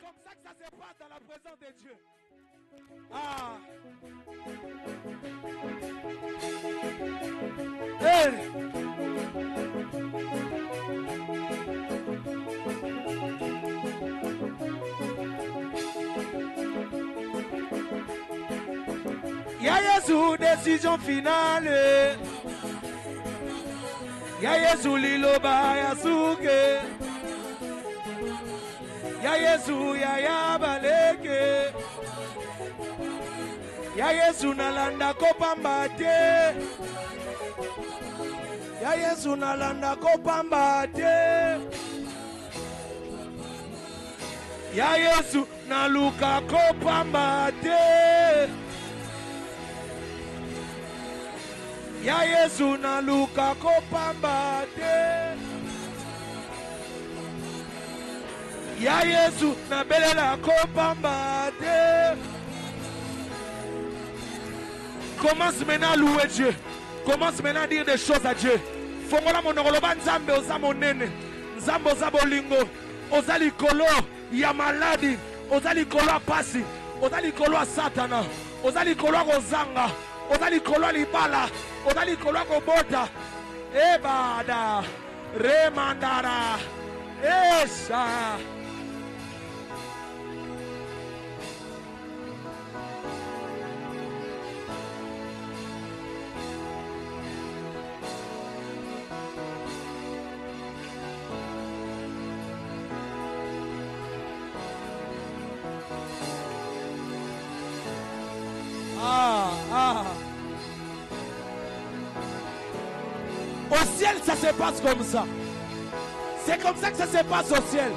comme ça que ça se passe dans la présence de Dieu. Ah. Hey. Ya Yesu décision finale. Ya Yesu liloba ya suke. Ya Yesu ya baleke. Ya Yesu nalanda kopamba te. Ya Yesu nalanda kopamba te. Ya Yesu naluka kopamba te. Ya Yesu naluka kopamba te. Ya Yesu nabelela kopamba te. Commence maintenant à louer Dieu. Commence maintenant à dire des choses à Dieu. Fongola monoloba nzambe oza monene. Nzambe oza bolingo. Oza likolo ya maladi. Oza likolo ya pasi. Oza likolo ya satana. Oza likolo ya kozanga. Oza likolo ya libala. Oza likolo ya kobota. Ebada. Remandara. Esha. Au ciel, ça se passe comme ça. C'est comme ça que ça se passe au ciel.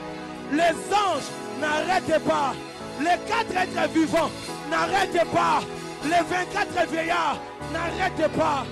Les anges n'arrêtent pas. Les 4 êtres vivants n'arrêtent pas. Les 24 vieillards n'arrêtent pas.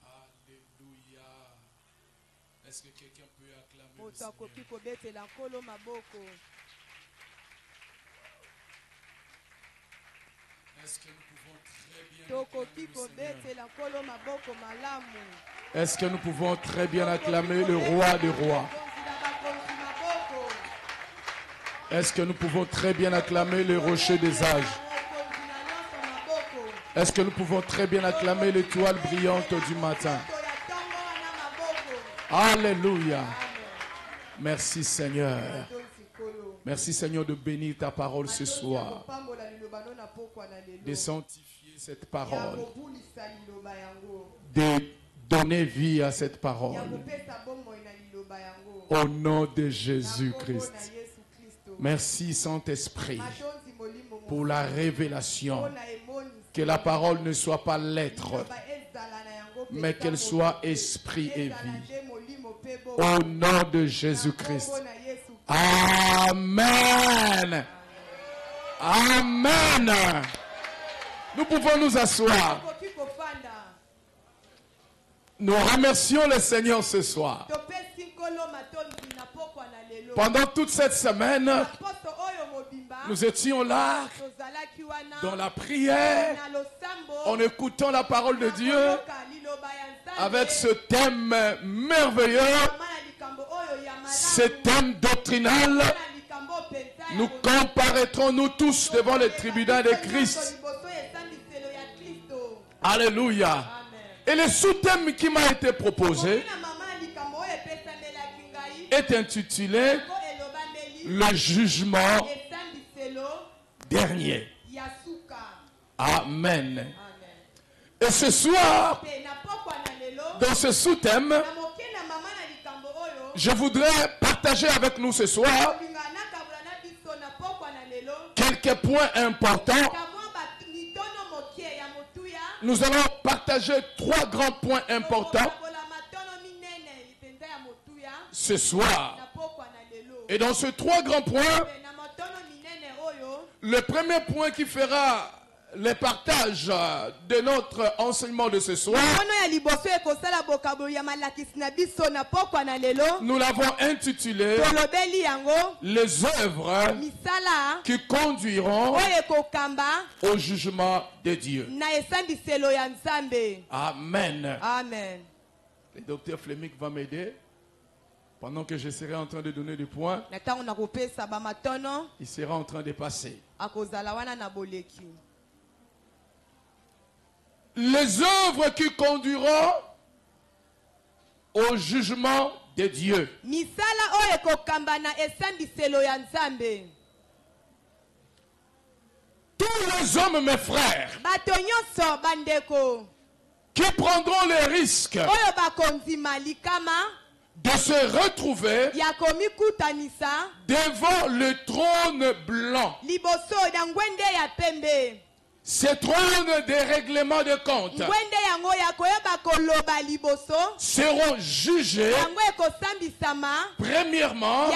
Alléluia. Est-ce que quelqu'un peut acclamer le Seigneur? Est-ce que nous pouvons très bien acclamer le Seigneur? Est-ce que nous pouvons très bien acclamer le roi des rois? Est-ce que nous pouvons très bien acclamer le rocher des âges? Est-ce que nous pouvons très bien acclamer l'étoile brillante du matin? Alléluia. Merci Seigneur. Merci Seigneur de bénir ta parole ce soir. De sanctifier cette parole. De donner vie à cette parole. Au nom de Jésus-Christ. Merci Saint-Esprit pour la révélation. Que la parole ne soit pas lettre, mais qu'elle soit esprit et vie. Au nom de Jésus-Christ. Amen. Amen. Nous pouvons nous asseoir. Nous remercions le Seigneur ce soir. Pendant toute cette semaine, nous étions là, dans la prière, en écoutant la parole de Dieu, avec ce thème merveilleux, ce thème doctrinal. Nous comparaîtrons nous tous devant les tribunaux de Christ. Alléluia. Et le sous-thème qui m'a été proposé est intitulé le jugement dernier. Amen. Et ce soir, dans ce sous-thème, je voudrais partager avec nous ce soir quelques points importants. Nous allons partager 3 grands points importants ce soir. Et dans ces 3 grands points, le premier point qui fera le partage de notre enseignement de ce soir, nous l'avons intitulé les œuvres qui conduiront au jugement de Dieu. Amen. Amen. Le docteur Fleming va m'aider pendant que je serai en train de donner des points. Il sera en train de passer. Les œuvres qui conduiront au jugement de Dieu. Tous les hommes, mes frères, qui prendront le risque de se retrouver devant le trône blanc, ce trône de règlement de compte, seront jugés premièrement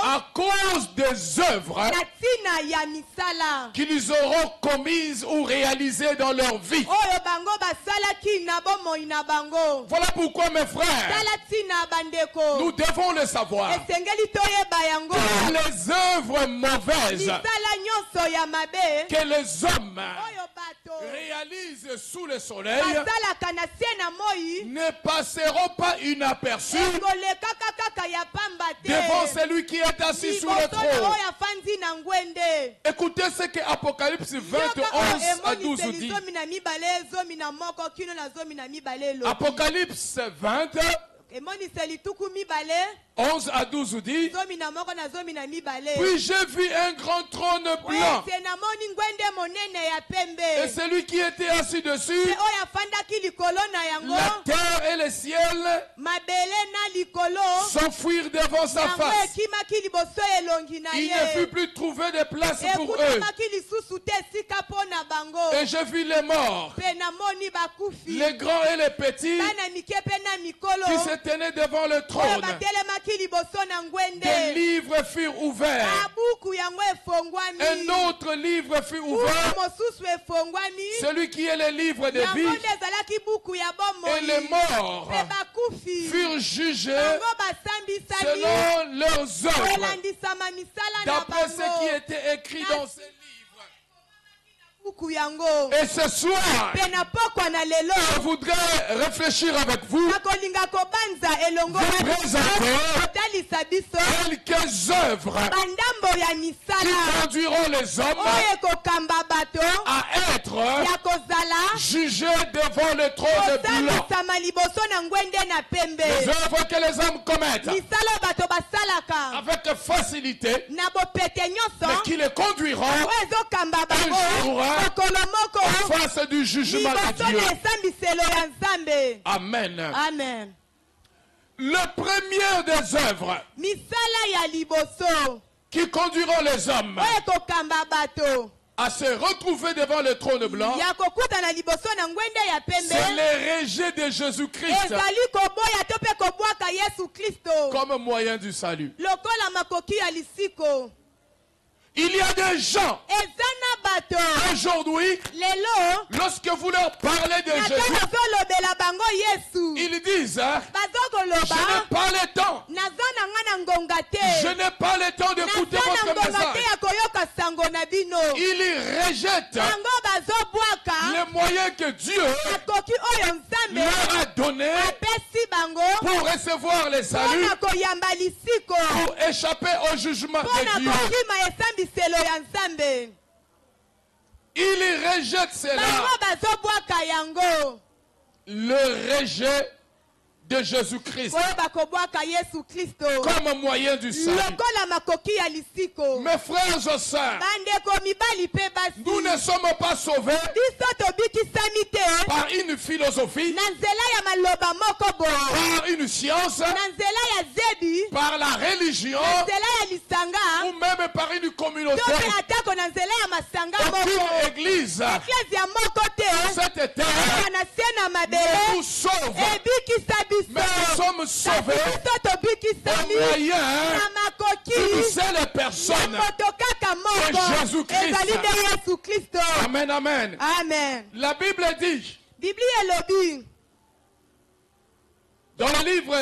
à cause des œuvres qu'ils auront commises ou réalisées dans leur vie. Voilà pourquoi, mes frères, nous devons le savoir. Toutes les œuvres mauvaises que les hommes réalisent sous le soleil ne passeront pas inaperçus devant celui qui est assis sur le trône. Écoutez ce que Apocalypse 21 à 12 dit. Apocalypse 20 11 à 12 dit, puis j'ai vu un grand trône blanc et celui qui était assis dessus, la terre et le ciel s'enfuirent devant sa face. Il ne fut plus trouvé de place pour eux. Et j'ai vu les morts, les grands et les petits, qui se tenaient devant le trône. Des livres furent ouverts. Un autre livre fut ouvert, celui qui est le livre de vie. Et les morts furent jugés selon leurs œuvres, d'après ce qui était écrit dans ces livres. Et ce soir, je voudrais réfléchir avec vous, vous présenter quelques œuvres qui conduiront les hommes à être jugés devant le trône blanc. Les œuvres que les hommes commettent avec facilité, mais qui les conduiront un jour en face du jugement de Dieu. Amen. Amen. Le premier des œuvres qui conduiront les hommes à se retrouver devant le trône blanc, c'est le rejet de Jésus-Christ comme moyen du salut. Il y a des gens aujourd'hui, lorsque vous leur parlez de Jésus, ils disent, je n'ai pas le temps. Je n'ai pas le temps d'écouter votre message. Ils rejettent les moyens que Dieu leur a donnés pour recevoir les saluts, pour échapper au jugement de Dieu. Il rejette cela. Le rejet de Jésus-Christ comme moyen du salut. Mes frères et sœurs, nous ne sommes pas sauvés par une philosophie, par une science, par la religion ou même par une communauté. Aucune église cette terre ne nous sauve. Mais nous sommes sauvés au moyen d'une seule personne de Jésus-Christ. Amen, amen. Amen. La Bible dit dans le livre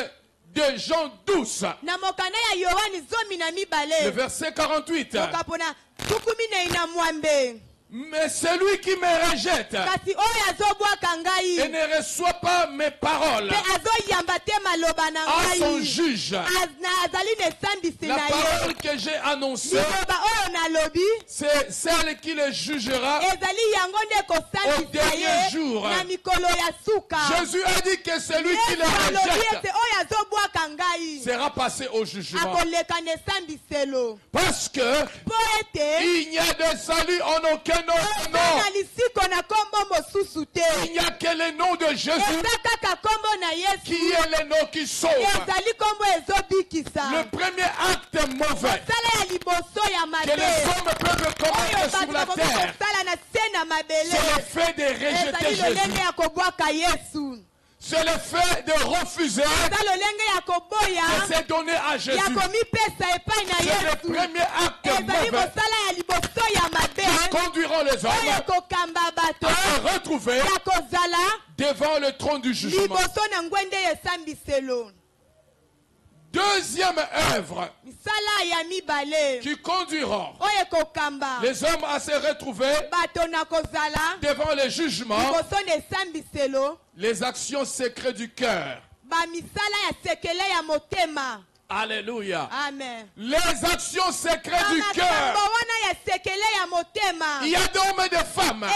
de Jean 12, le verset 48. Mais celui qui me rejette et ne reçoit pas mes paroles à son juge, la parole que j'ai annoncée, c'est celle qui le jugera au dernier jour. Jésus a dit que celui qui le rejette sera passé au jugement. Parce que il n'y a de salut en aucun autre nom. Il n'y a que le nom de Jésus qui est le nom qui sauve. Le premier acte mauvais que les hommes peuvent commettre sur la terre, c'est le fait de rejeter Jésus. C'est le fait de refuser de se donner à Jésus. C'est le premier acte mauvais qui conduira les hommes à se retrouver devant le trône du jugement. Deuxième œuvre qui conduira les hommes à se retrouver devant le jugement, les actions secrètes du cœur. Alléluia. Amen. Les actions secrètes du cœur. Il y a d'hommes et de femmes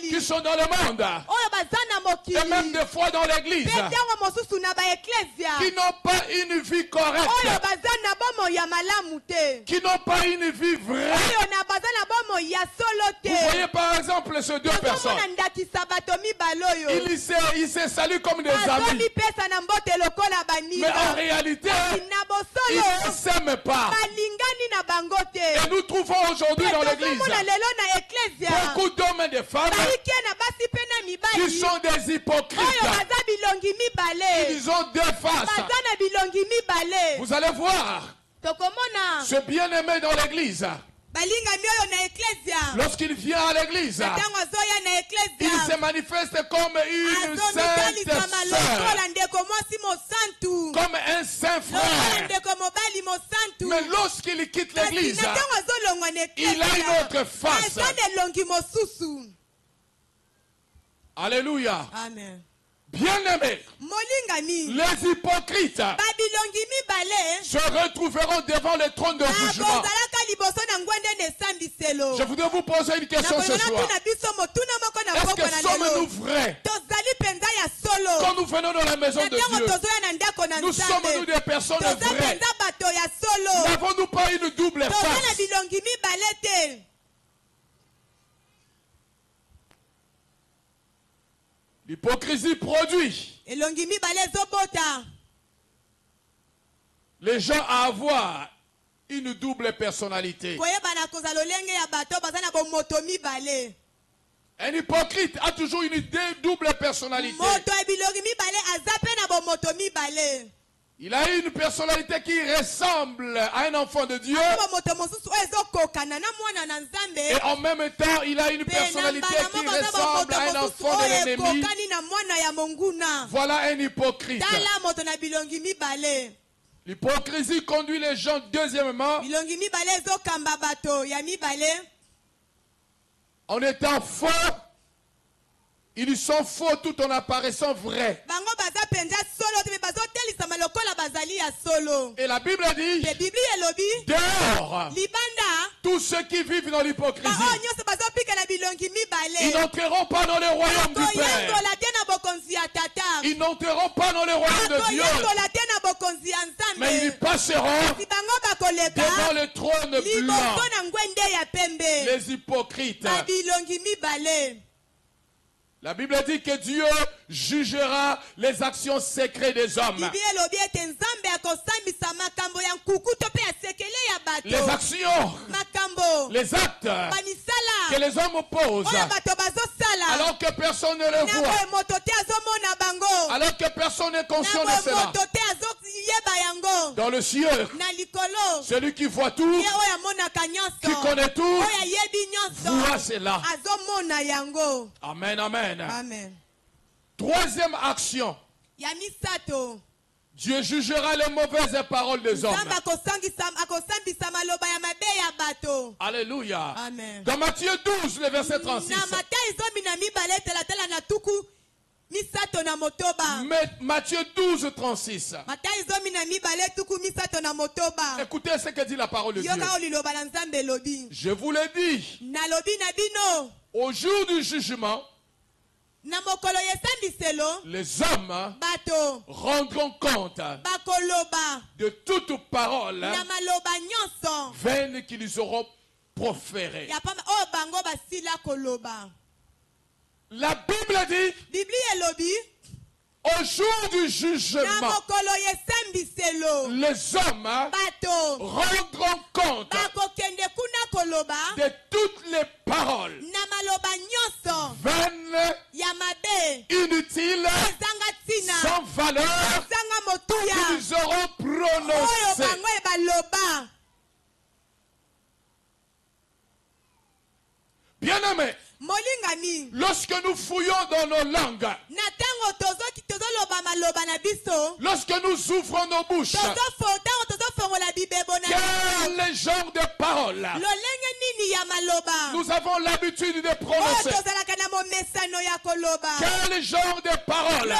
qui sont dans le monde et même des fois dans l'église qui n'ont pas une vie correcte, qui n'ont pas une vie vraie. Vous voyez par exemple ces deux personnes, ils se saluent comme des amis, mais en réalité ils ne s'aiment pas. Et nous trouvons aujourd'hui dans l'église beaucoup d'hommes et de femmes qui sont des hypocrites. Ils ont deux faces. Vous allez voir ce bien-aimé dans l'église. Lorsqu'il vient à l'église, il se manifeste comme une sainte sœur, comme un saint frère. Mais lorsqu'il quitte l'église, il a une autre face. Alléluia. Amen. Bien-aimés, les hypocrites se retrouveront devant le trône de jugement. Je voudrais vous poser une question ce soir. Est-ce que sommes-nous vrais? Quand nous venons dans la maison de Dieu, nous sommes-nous des personnes vraies? N'avons-nous pas une double face? L'hypocrisie produit les gens à avoir une double personnalité. Un hypocrite a toujours une double personnalité. Il a une personnalité qui ressemble à un enfant de Dieu. Et en même temps, il a une personnalité qui ressemble à un enfant de l'ennemi. Voilà un hypocrite. L'hypocrisie conduit les gens, deuxièmement, en étant faux. Ils sont faux tout en apparaissant vrais. Et la Bible dit, dehors, Tous ceux qui vivent dans l'hypocrisie, ils n'entreront pas dans le royaume du Père. Ils n'entreront pas dans le royaume de Dieu. Mais ils passeront devant le trône blanc. Les hypocrites. La Bible dit que Dieu jugera les actions secrètes des hommes. Les actions, les actes que les hommes posent, alors que personne ne les voit, alors que personne n'est conscient de cela. Dans le ciel, celui qui voit tout, qui connaît tout, voit cela. Amen, amen. Amen. Troisième action. Dieu jugera les mauvaises paroles des hommes. Alléluia. Amen. Dans Matthieu 12, le verset 36. Matthieu 12, 36. Écoutez ce que dit la parole de Dieu. Je vous l'ai dit. Au jour du jugement, les hommes rendront compte de toute parole vaine qu'ils auront proférée. La Bible dit, au jour du jugement, les hommes rendront compte de toutes les paroles vaines, inutiles, sans valeur, qu'ils auront prononcées. Bien-aimés, lorsque nous fouillons dans nos langues, lorsque nous ouvrons nos bouches, quel genre de paroles nous avons l'habitude de prononcer? Quel genre de paroles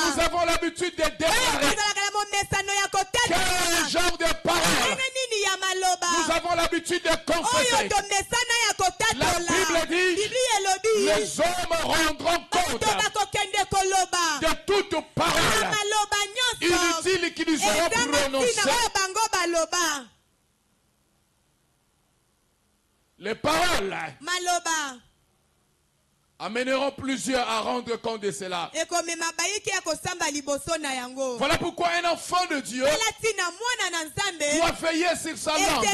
nous avons l'habitude de déclarer? Quel genre de paroles nous avons l'habitude de confesser? La Bible dit, les hommes rendront compte de toute parole inutile qu'ils auront prononcée. Les paroles amèneront plusieurs à rendre compte de cela. Voilà pourquoi un enfant de Dieu doit veiller sur sa langue.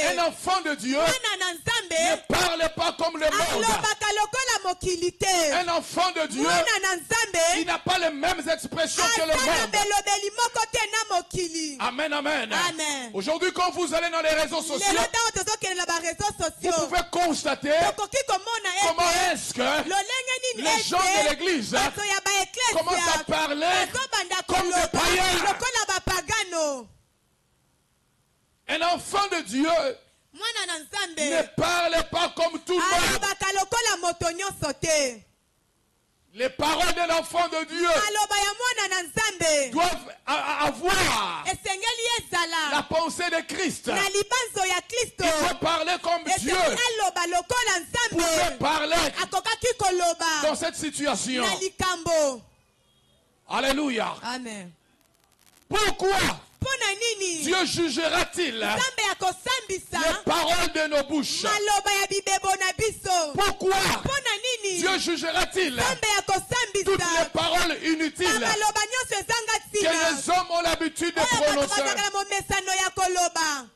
Un enfant de Dieu ne parle pas comme le monde. Un enfant de Dieu, il n'a pas les mêmes expressions que le monde. Amen, amen. Aujourd'hui, quand vous allez dans les réseaux sociaux, vous pouvez constater comment est-ce que les gens de l'église commencent à parler comme des païens. Un enfant de Dieu ne parle pas comme tout le monde. Les paroles de l'enfant de Dieu doivent avoir la pensée de Christ. Il faut parler comme Dieu pouvait parler dans cette situation. Alléluia. Amen. Pourquoi Dieu jugera-t-il les paroles de nos bouches? Pourquoi Dieu jugera-t-il toutes les paroles inutiles que les hommes ont l'habitude de prononcer?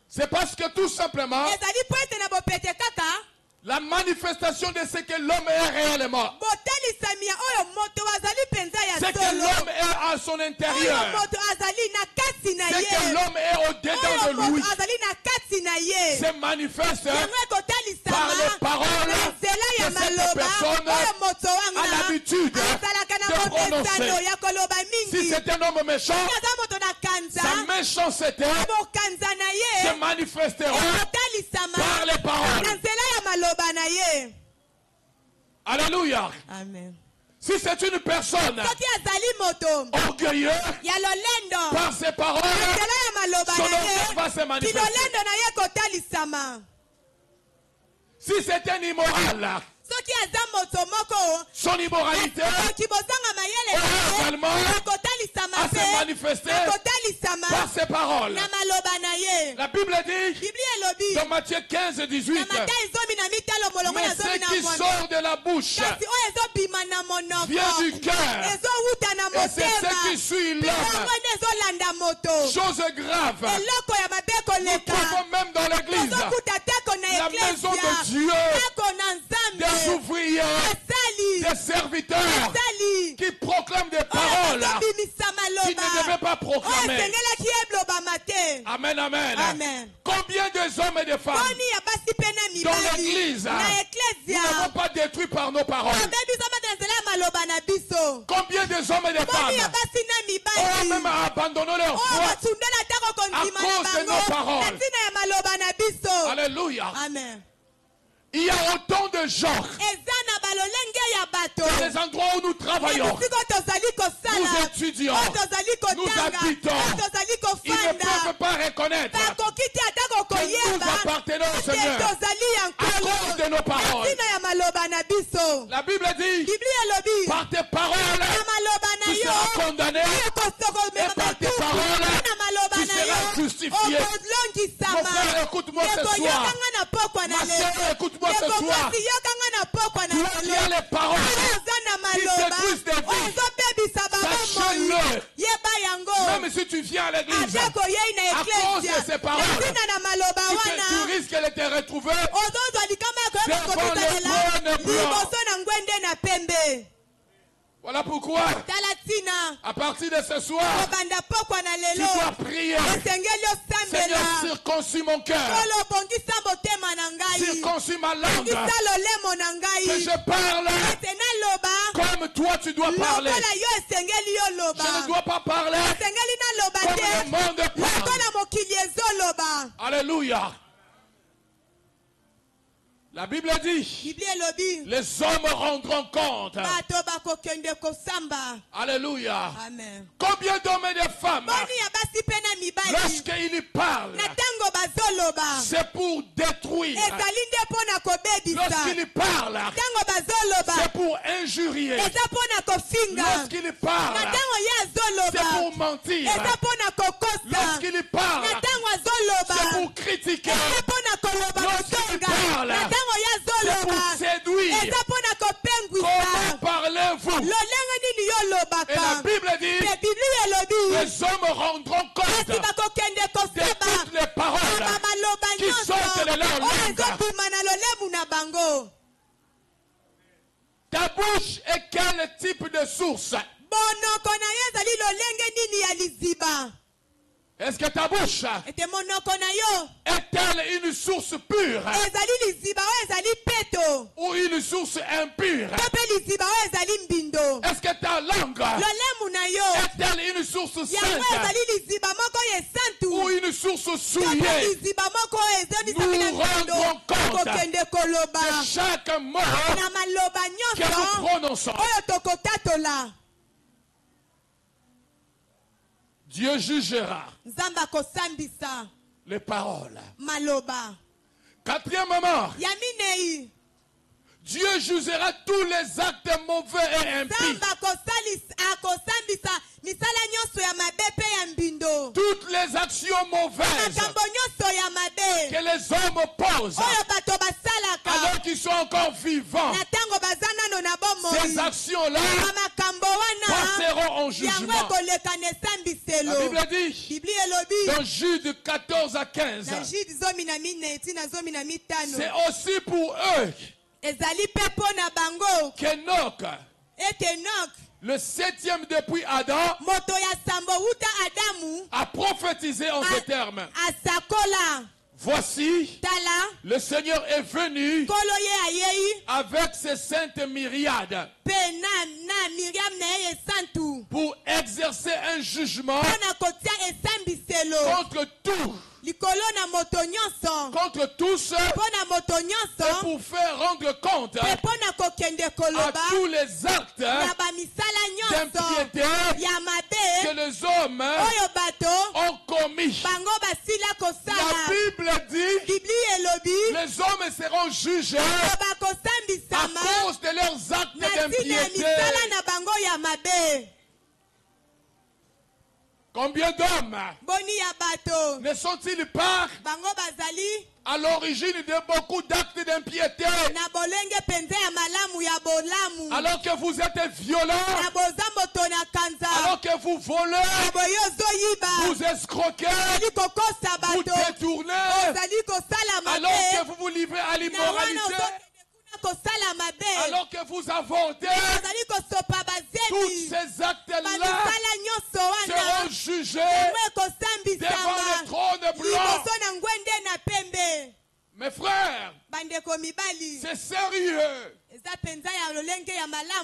C'est parce que tout simplement la manifestation de ce que l'homme est réellement, c'est que l'homme est à son intérieur, c'est que l'homme est au-dedans de lui, se manifeste par les paroles que cette personne a l'habitude de prononcer. Si c'est un homme méchant, sa méchanceté se manifestera par les paroles. Alléluia. Amen. Si c'est une personne orgueilleuse par ses paroles, son orgueil va se manifester. Si c'est un immoral, son immoralité aura également à se manifester par ses paroles. La Bible dit dans Matthieu 15, 18, mais ce qui sort de la bouche vient du cœur, et c'est ce qui suit l'homme. Chose grave, nous trouvons même dans l'église, la maison de Dieu, des ouvriers, des serviteurs qui proclament des paroles qui ne devaient pas proclamer. Amen, amen. Combien de hommes et de femmes dans l'église nous n'avons pas détruit par nos paroles? Combien de hommes et de femmes ont même abandonné leur foi à cause de nos paroles? Alléluia. Amen. Il y a autant de gens dans les endroits où nous travaillons, nous étudions, nous habitons. Ils ne peuvent pas reconnaître que nous appartenons au Seigneur à cause de nos paroles. La Bible dit, par tes paroles, tu seras condamné, et par tes paroles, tu seras justifié. Mon frère, écoute-moi ce soir. Ma sœur, écoute-moi ce soir. Toi qui as les paroles qui détruisent des vies, sachez-le. Même si tu viens à l'église, à cause de ces paroles, tu risques de te retrouver devant le trône blanc. Voilà pourquoi, à partir de ce soir, tu dois prier. Seigneur, circoncis mon cœur, circoncis ma langue, que je parle comme toi tu dois parler. Je ne dois pas parler comme le monde parle. Alléluia. La Bible dit, les hommes rendront compte. Alléluia. Amen. Combien d'hommes et de femmes, lorsqu'ils parlent, c'est pour détruire. Lorsqu'ils parlent, c'est pour injurier. Lorsqu'ils parlent, c'est pour mentir. Lorsqu'ils parlent, c'est pour critiquer. Lorsqu'ils parlent, c'est pour séduire. Comment parlez-vous? Et la Bible dit, les hommes rendront compte de toutes les paroles qui sortent de leur langue. Ta bouche est quel type de source? Est-ce que ta bouche est-elle une source pure ou une source impure? Est-ce que ta langue est-elle une source sainte ou une source souillée? Nous rendons compte de chaque mot que nous prononçons. Dieu jugera les paroles. Quatrièmement, Dieu jugera tous les actes mauvais et impies. Toutes les actions mauvaises que les hommes posent alors qu'ils sont encore vivants. Ces actions-là passeront en jugement. La Bible dit dans Jude 14 à 15, c'est aussi pour eux qu'Enoch, le 7e depuis Adam, a prophétisé en ces termes. Voici, le Seigneur est venu avec ses saintes myriades pour exercer un jugement contre tout contre tous et pour faire rendre compte à tous les actes d'impiété que les hommes ont commis. La Bible dit les hommes seront jugés à cause de leurs actes d'impiété. Combien d'hommes ne sont-ils pas à l'origine de beaucoup d'actes d'impiété? Alors que vous êtes violents, alors que vous volez, vous escroquez, vous détournez, alors que vous vous livrez à l'immoralité, alors que vous avortez, tous ces actes-là seront jugés devant le trône blanc. Mes frères, c'est sérieux.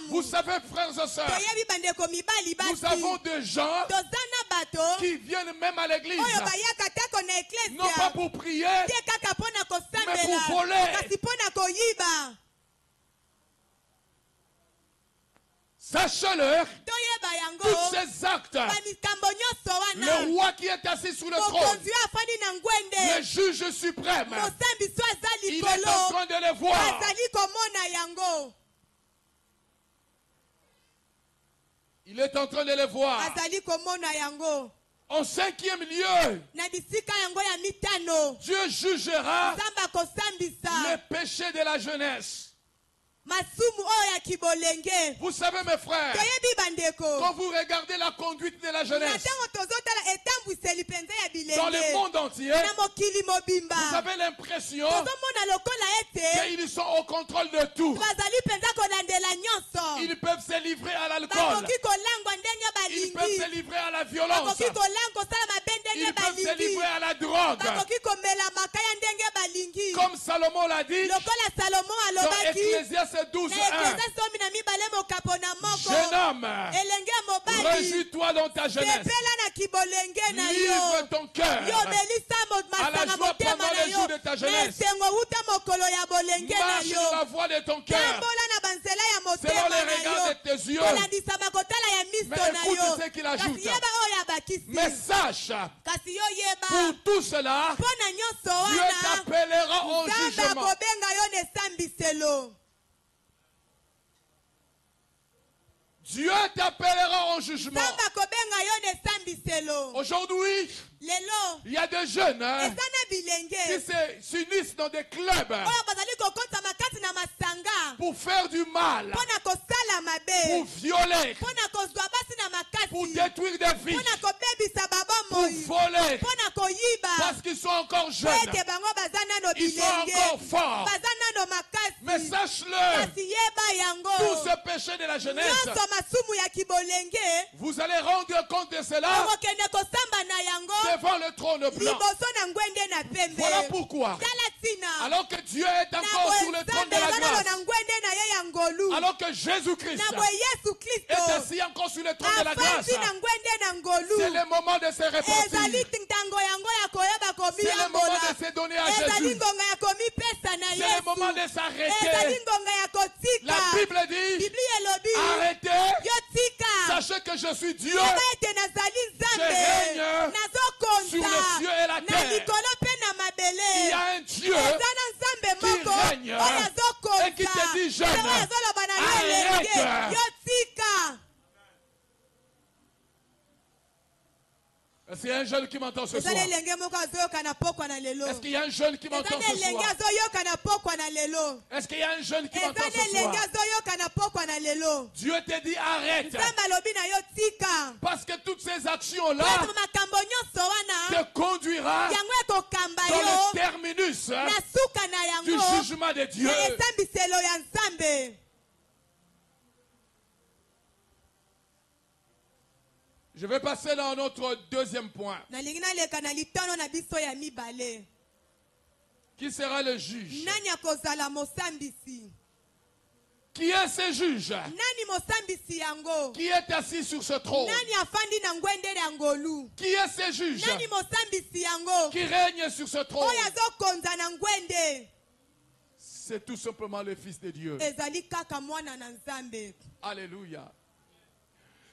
Vous savez, frères et sœurs, nous avons des gens qui viennent même à l'église, non pas pour prier, mais pour voler. Sachez-le, tous ces actes, le roi qui est assis sous le trône, le juge suprême, il est en train de les voir. Il est en train de les voir. En 5e lieu, Dieu jugera les péchés de la jeunesse. Vous savez, mes frères, quand vous regardez la conduite de la jeunesse dans le monde entier, vous avez l'impression qu'ils sont au contrôle de tout. Ils peuvent se livrer à l'alcool, ils peuvent se livrer à la violence, ils peuvent se livrer à la drogue. Comme Salomon l'a dit dans Ecclésiaste 12:1. Jeune homme, réjouis-toi dans ta jeunesse. Livre ton cœur à la joie pendant les jours de ta jeunesse. Marche dans la voie de ton cœur, selon les regards de tes yeux. Mais écoute ce qu'il ajoute. Mais sache, pour tout cela, Dieu t'appellera au jugement. Dieu t'appellera au jugement. Aujourd'hui, il y a des jeunes qui s'unissent dans des clubs pour faire du mal, pour violer, pour détruire des vies, pour voler, parce qu'ils sont encore jeunes, ils sont encore forts. Mais sache-le, tout ce péché de la jeunesse, vous allez rendre compte de cela devant le trône blanc. Voilà pourquoi, alors que Dieu est encore sur le trône de la grâce, alors que Jésus-Christ est assis encore sur le trône de la grâce, c'est le moment de se repentir. C'est le moment de se donner à Jésus. C'est le moment de s'arrêter. La Bible dit, arrêtez, sachez que je suis Dieu. Je règne sur les cieux et la terre. Il y a un Dieu qui règne et qui te dit, jeune, arrête. Est-ce qu'il y a un jeune qui m'entend ce soir? Est-ce qu'il y a un jeune qui m'entend ce soir? Est-ce qu'il y a un jeune qui m'entend ce soir? Dieu te dit arrête. Parce que toutes ces actions-là te conduira dans le terminus du jugement de Dieu. Je vais passer dans notre deuxième point. Qui sera le juge? Qui est ce juge? Nani mosambisi yango? Qui est assis sur ce trône? Nani afandi na ngwendele ya ngolu? Qui est ce juge? Nani mosambisi yango? Qui règne sur ce trône? Oyo azokonza na ngwende. C'est tout simplement le Fils de Dieu. Ezali kaka mwana na Nzambe. Alléluia.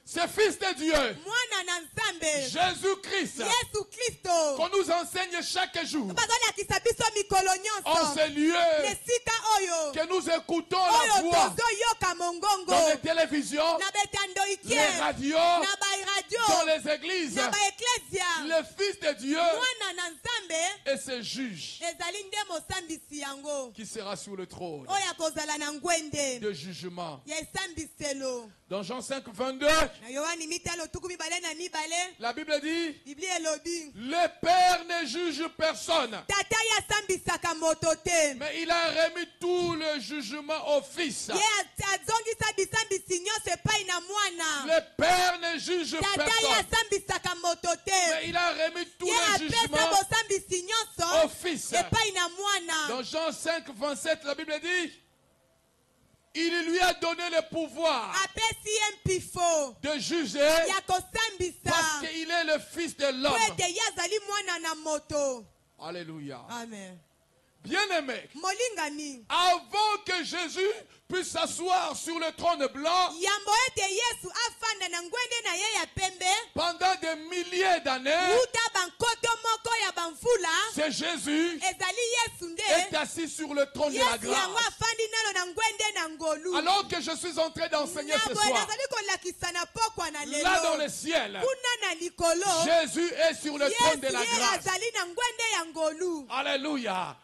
Ce Fils de Dieu, Mwana na Nzambe. Jésus-Christ, Yesu Kristo. qu'on nous enseigne chaque jour Bazolakisa biso mikolo en nyonso. ce lieu, Esika oyo. que nous écoutons la Oyo voix tozoyoka mongongo. dans les télévisions, Na betando les ikie. radios, Na ba radio. dans les églises. Na ba eklesia. Le Fils de Dieu Mwana na Nzambe. est ce juge Ezali nde mosambisi yango. qui sera sur le trône Oyo akozala na ngwende. de jugement. Ya esambiselo. Dans Jean 5, 22, Na Yohani mitalo tuku mibale na mibale. la Bible dit, Biblia elobi. le Père ne juge personne, Tata ye asambisaka moto te. mais il a remis tout le jugement au Fils. Ye azongisa bisambisi nyonso epai na mwana. Le Père ne juge Tata ye personne, asambisaka moto mais te. il a remis tout Ye le apesa jugement bosambisi au nyonso Fils. epai na mwana. Dans Jean 5, 27, la Bible dit, il lui a donné le pouvoir Apesi ye mpifo de juger ya kosambisa. parce qu'il est le Fils de Po l'homme. ete ye azali mwana na moto. Alléluia. Amen. Bien-aimé, Molingani. avant que Jésus puisse s'asseoir sur le trône blanc, Yambo ete Yesu afanda na ngwende na ye ya pembe. pendant des milliers d'années, Uta bankoto moko ya banfula. c'est Jésus Ezali Yesu nde. est assis sur le trône de la Yesu yango grâce. afandi nalo na ngwende na ngolu. Alors que je suis en train d'enseigner ce Na boye soir, nazali kolakisa na pokwa na lelo. là dans le ciel, Kuna na likolo. Jésus est sur le trône de Yesu la ye grâce. azali na ngwende ya ngolu. Alléluia.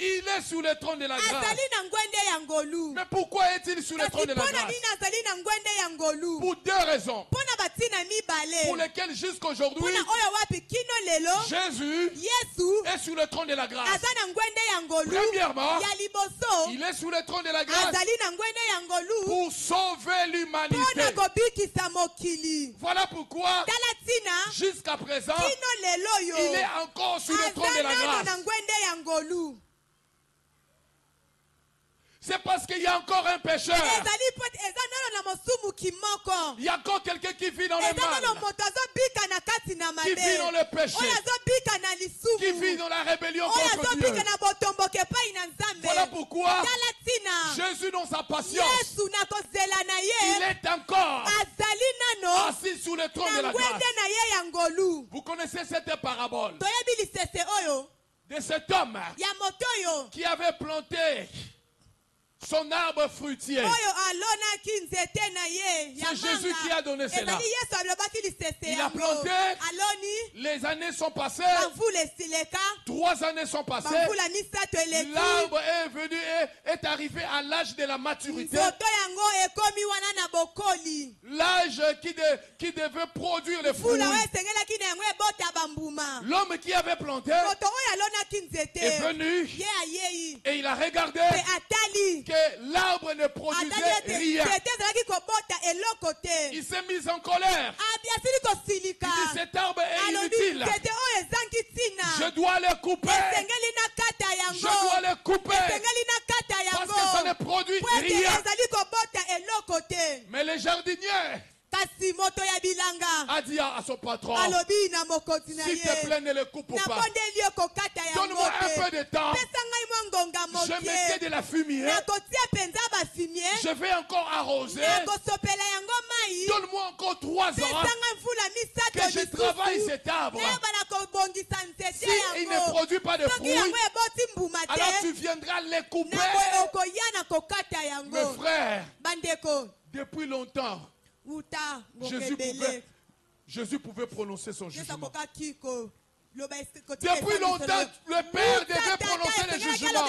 Il est sur le trône de la grâce. Azali na ngwende ya ngolu. Mais pourquoi est-il sur le Kasi trône de la mpona grâce? nini azali na ngwende ya ngolu? Pour deux raisons. Mpona batina mibale. Pour lesquelles jusqu'aujourd'hui, Mpona oyo wapi kino lelo. Jésus Yesu est sur le trône de la grâce. aza na ngwende ya ngolu. Premièrement, Ya liboso. il est sur le trône de la grâce Azali na ngwende ya ngolu. pour sauver l'humanité. Mpona kobikisa mokili. Voilà pourquoi, Tala tina. jusqu'à présent, Kino lelo yo. il est encore sur le trône de la Aza nano na grâce. ngwende ya ngolu. C'est parce qu'il y a encore un pécheur. Ezali po eza nano na mosumu kimoko. Il y a encore quelqu'un qui vit dans le Eza nano mal, moto azobika na kati na qui mabe. vit dans le péché, Oyo azobika na qui lisumu. vit dans la rébellion Oyo contre Dieu. azobika na botomboke epai na Nzambe. Voilà pourquoi Tala tina. Jésus, dans sa patience, Yesu na kozela na il ye. est encore Azali nano assis sur le trône de na la grâce. ngwende na ye ya ngolu. Vous connaissez cette parabole Toyebi lisese oyo de cet homme ya moto oyo. qui avait planté son arbre fruitier. Oyo alonaki nzete na ye ya C'est Jésus qui a donné cela. Ezali Yesu alobaki lisese Il a yango. planté. Aloni. Les années sont passées, Bamvula esileka. 3 années sont passées. Bamvula misato eleki. L'arbre est venu et est arrivé à l'âge de la maturité. Nzoto yango ekomi wana na bokoli. L'âge qui devait produire les fruits. Mvula oyo esengelaki na yango ebota bambuma. L'homme qui avait planté Moto oyo alonaki nzete. est venu Ye ayei. et il a regardé Pe atali. que l'arbre ne Atali produisait ete rien. nzete ezalaki kobota eloko te. Il s'est mis en colère. Asili kosilika. Il dit, cet arbre est Alobi inutile. nzete oyo ezangi tina. Je dois le couper. Esengeli na kata Je yango. dois le couper. Esengeli na kata Parce que ça ne yango. produit Po ete rien. ezali kobota eloko te. Mais le jardinier Kasi moto ya bilanga. a dit à son patron, Alobi na mokonzi na s'il te plaît, ye. ne le coupe pas. Nabondeli yo kokata yango Donne-moi un peu te. de temps. Pesa ngai mwa ngonga Je mettais moke. de la fumier. Nakotia penza bafimie. Je vais encore arroser. Nakosopela yango mai. Donne-moi encore 3 Pesa ans ngai mvula que misato je travaille lisusu. cet arbre. Nayebana kobongisa nzete Si il ne yango. produit pas de Soki fruits, yango eboti mbuma alors te. tu viendras les couper. Nako okoya na kokata Mes yango. frères, Bandeko. depuis longtemps, Uta Jésus pouvait prononcer son Yesu jugement. akokaki ko. Depuis longtemps, le Père devait prononcer le jugement.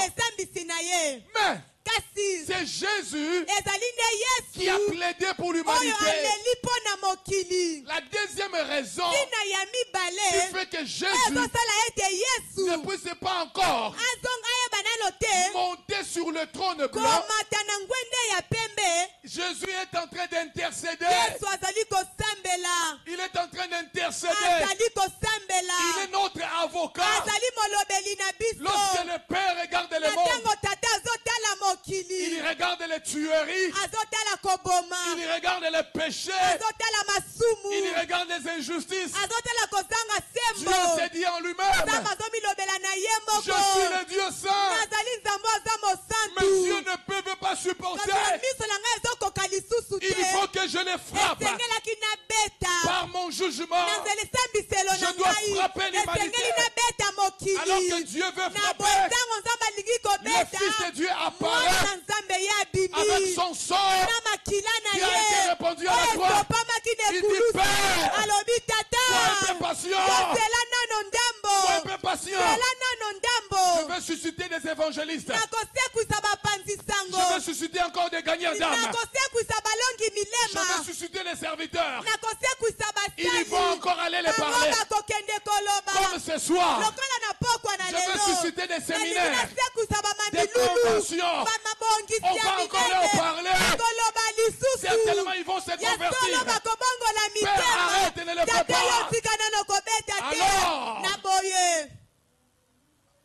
Mais kasi c'est Jésus ezali nde qui a Yesu plaidé pour oyo l'humanité. aleli mpo na mokili. La deuxième raison Ntina ya qui mibale fait que oyo Jésus ezosala ete Yesu ne puisse pas encore ayeba nano te monter sur le trône blanc. komata na ngwende ya pembe. Jésus est en train d'intercéder. Yesu azali kosambela. Il est en train d'intercéder. Azali Il kosambela. est notre avocat. Azali molobeli na biso. Lorsque le Père regarde les Na mondes, ntango tata azotala il mokili. regarde les tueries. azotala koboma, Il regarde les péchés. azotala masumu, Il regarde les injustices. azotala kozanga Dieu sembo. s'est dit en lui-même, Nzambe azomilobela na ye moko. je suis le Dieu saint. nazali nzambe aza mosantu. Mes yeux ne peuvent pas supporter. kasi miso na ngai ezokoka lisusu Il te. faut que je les frappe. esengelaki nabeta. Par mon jugement, nazela esambiselo je na dois ngai. frapper l'humanité. esengeli nabeta mokili. alors que Dieu veut na frapper, bontango nzambe alingi le kobeta. Fils de Dieu mwana apparaît nzambe ye abimi. avec son sang na makila na qui a ye. été répandu à la oyo croix. etopamaki na Il dit, ekulusu. Père, alobi tata. sois un peu patient. yosela nano ndambo. Sois un peu patient. sela nano ndambo. Je veux susciter des évangélistes. nakosekwisa bapanzi sango. Je veux susciter encore des gagnants d'âme. nakosekwisa balongi Je milema. veux susciter les serviteurs. nakosekwisa Ils vont encore aller les bango parler. bakokende koloba. Comme ce soir, lokola na pokwa na je lelo. veux susciter des séminaires, nasekwisa des bamamilulu. conventions. bamabongisi On ya va encore leur minene. parler. koloba lisusu. Certainement, ils vont se ya solo convertir. bakobongola Père, arrête, ne le fais tata pas. yotika nano kobeta te. Alors, na boye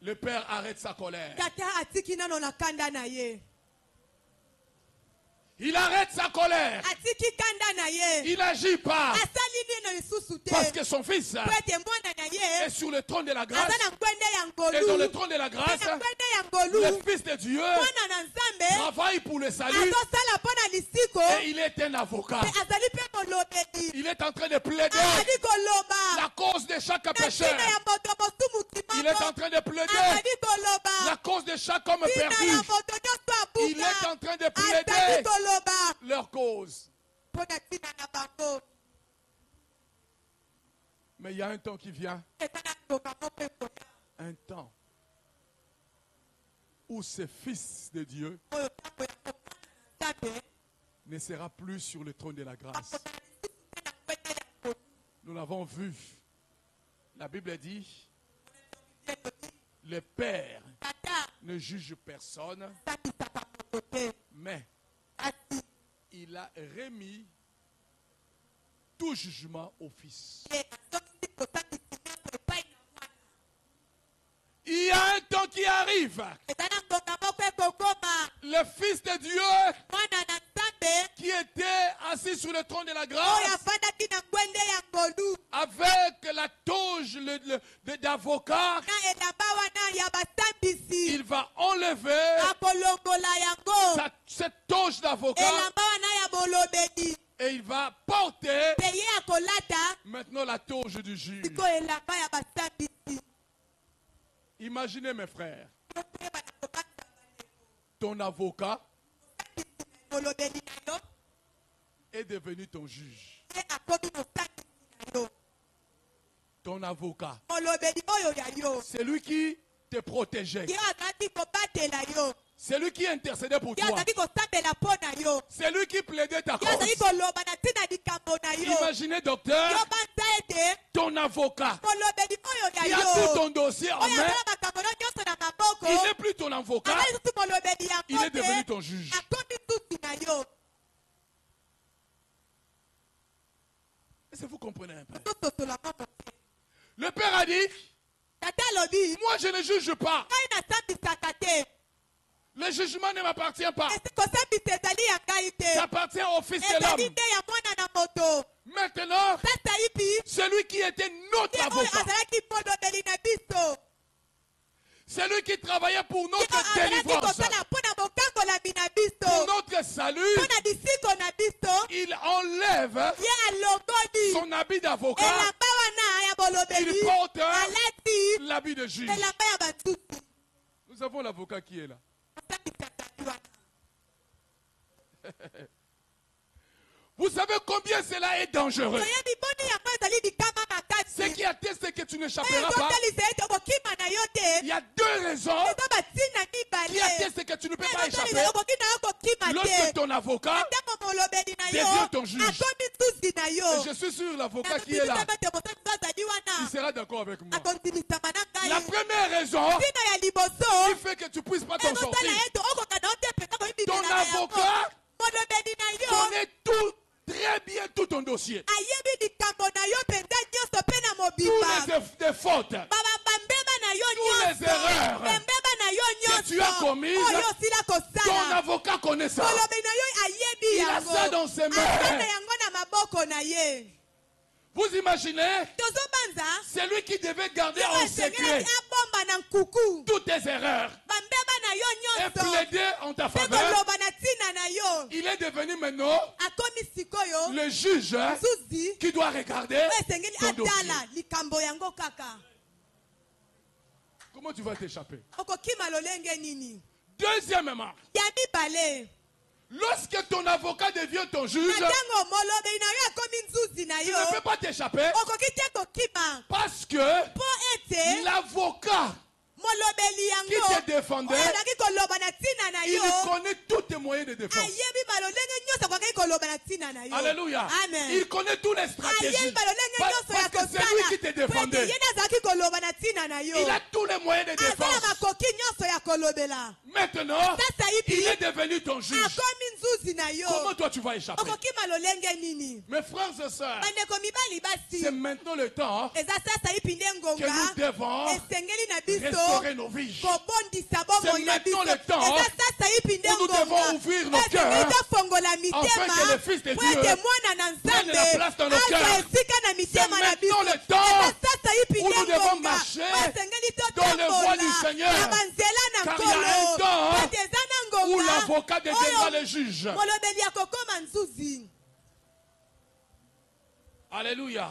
le Père arrête sa colère. tata atiki nano na kanda na ye. Il arrête sa colère. atiki kanda na ye. Il n'agit pas asali nino lisusu te. parce que son Fils po ete mwana na ye est sur le trône de la grâce. aza na nkwende ya ngolu. Et dans le trône de la grâce, na nkwende ya ngolu. le Fils de Dieu mwana na nzambe travaille pour le salut azosala mpo na lisiko. et il est un avocat. mpe azali mpe molobeli. Il est en train de plaider azali koloba la cause de chaque na pécheur. ntina ya moto mosumuki Il est en moko. train de plaider azali koloba la cause de chaque homme ntina perdu. ya moto nyonso Il est abuka. en train de azali plaider koloba leur cause. mpo na ntina na bango. Mais il y a un temps qui vient, eza na ndoka moko ekoya un temps où ce Fils de Dieu oyo ntango ya kokana na nzambe ne sera plus sur le trône de la grâce. akozala lisusu mpe na nkwende ya ngolu. Nous l'avons vu. La Bible dit, elobi le Père tata ne juge personne, asambisaka moto te. mais kasi il a remis tout jugement au Fils. ye azongisi kosambisi nyonso epai na mwana. Il y a un temps qui arrive. eza na ngonga moko ekokoma. Le Fils de Dieu mwana na nzambe qui était assis sur le trône de la oyo grâce afandaki na nkwende ya ngolu avec la toge d'avocat, na elamba wana ya basambisi. il va enlever akolongola yango cette toge d'avocat elamba wana ya bolobeli. et il va porter mpe ye akolata maintenant la toge du juge. sikoyo elamba ya basambisi. Imaginez mes frères, yo mpe bana kobanda ton avocat molobeli na yo est devenu ton juge. ye akomi mosambisi na yo. Ton avocat, molobeli oyo ya yo c'est lui qui te protégeait, ye azalaki kobatela yo. c'est lui qui intercédait pour ye toi, azalaki kosambela mpo na yo. c'est lui qui plaidait ta ye azalaki cause. koloba na ntina likambo na yo. Imaginez, yo docteur, banza ete ton avocat molobeli oyo qui ya a tout yo ton dossier en oyo main, asala makambo no nyonso na maboko. il n'est plus ton avocat, aza lisusu molobeli il yango est devenu te ton juge. akomi susi na yo. Est-ce que vous comprenez un peu? tososola moko te. Le Père a dit, tata alobi moi je ne juge pas. ngai nasambisaka te. Le jugement ne m'appartient pas. kosambisa ezali ya ngai te. Ça appartient au Fils de ezali l'homme. te ya mwana na moto. Maintenant, sasa hivi celui qui était notre ye oyo avocat, azalaki molobeli na biso. celui qui travaillait pour ye oyo notre azalaki délivrance, kosala mpo na bokangolami na pour biso. notre salut, mpo na lisiko na biso. il enlève ye alongoli son habit d'avocat, elamba wana ya bolobeli. il porte alati l'habit de juge. elamba ya basusi. Nous avons l'avocat qui est là. Osambisaka ezali wana. Vous savez combien cela est dangereux. toyebi boni yango ezali likama Ce makasi. qui atteste que tu oyo n'échapperas pas, ezotalisa ete okokima na yo il te. y a deux raisons eza batina qui mibale. attestent que tu ne peux pas ezotalisa échapper. okoki na yo kokima Lorsque te. ton avocat, ntango molobeli na yo devient ton juge. akomi susi na yo. et je suis sûr l'avocat qui est là, ete mosantu azali il wana sera d'accord avec moi. akondimisama na La ngai. première raison ntina ya qui liboso fait que tu ne puisses pas t'en ezosala sortir, ete okoka na yo te mpenza ton koyibimela yango. avocat molobeli na yo connaît tout, très bien tout ton dossier. ayebi likambo na yo mpenza nyonso mpe na Tous mobimba. les fautes bambeba na yo Tous les nyonso erreurs bambeba na yo que tu as commise, oyo osila ton kosala avocat connaît ça. kolobi na yo ayebi Il a yango ça dans ses aza na mains. yango na maboko na ye Vous imaginez, tozobanza c'est lui qui devait garder yo en esengelaki secret abomba na nkuku toutes tes erreurs bambeba na yo et nyonso plaider en ta mpe faveur. koloba na ntina na yo Il est devenu maintenant akomi sikoyo le juge nzuzi qui doit regarder oyo esengeli ton dossier. atala likambo yango kaka Comment tu vas t'échapper? okokima lolenge nini Deuxièmement, ya mibale lorsque ton avocat devient ton juge, na ntango molobeli na yo akomi nzuzi na tu yo ne peux pas t'échapper okoki te kokima parce que mpo ete l'avocat molobeli qui yango te défendait, oyo olaki koloba na ntina na il yo connaît tous tes moyens de défense. ayebi balolenge nyonso akokaki koloba na ntina na yo Alléluia. amen Il connaît tous les ayebi stratégies. balolenge nyonso ya Parce que c'est lui qui te kosala po ete défendait. ye nazalaki koloba na ntina na yo Il a tous les moyens de aza na défense. makoki nyonso ya kolobela Maintenant, sasa il hivi est devenu ton juge. akomi nzuzi na yo Comment toi tu vas échapper? okokima lolenge nini Mes frères et sœurs, bandeko mibali basi c'est maintenant le temps eza sasa hivi nde que ngonga nous devons esengeli na biso restaurer nos vies. kobondisa bomoi na biso C'est maintenant le temps eza sasa hivi nde où nous devons ngonga ouvrir nos esengeli cœurs tofongola mitema afin que le Fils de po Dieu ete mwana na prenne la nzambe place dans nos azwa cœurs. esika na mitema na C'est biso maintenant le temps eza sasa hivi où nde nous devons ngonga marcher po esengeli dans le voie totambola du Seigneur. na banzela na Car il y a un nkolo temps po ete eza na où ngonga l'avocat deviendra oyo le juge. molobeli akokoma nzuzi Alléluia.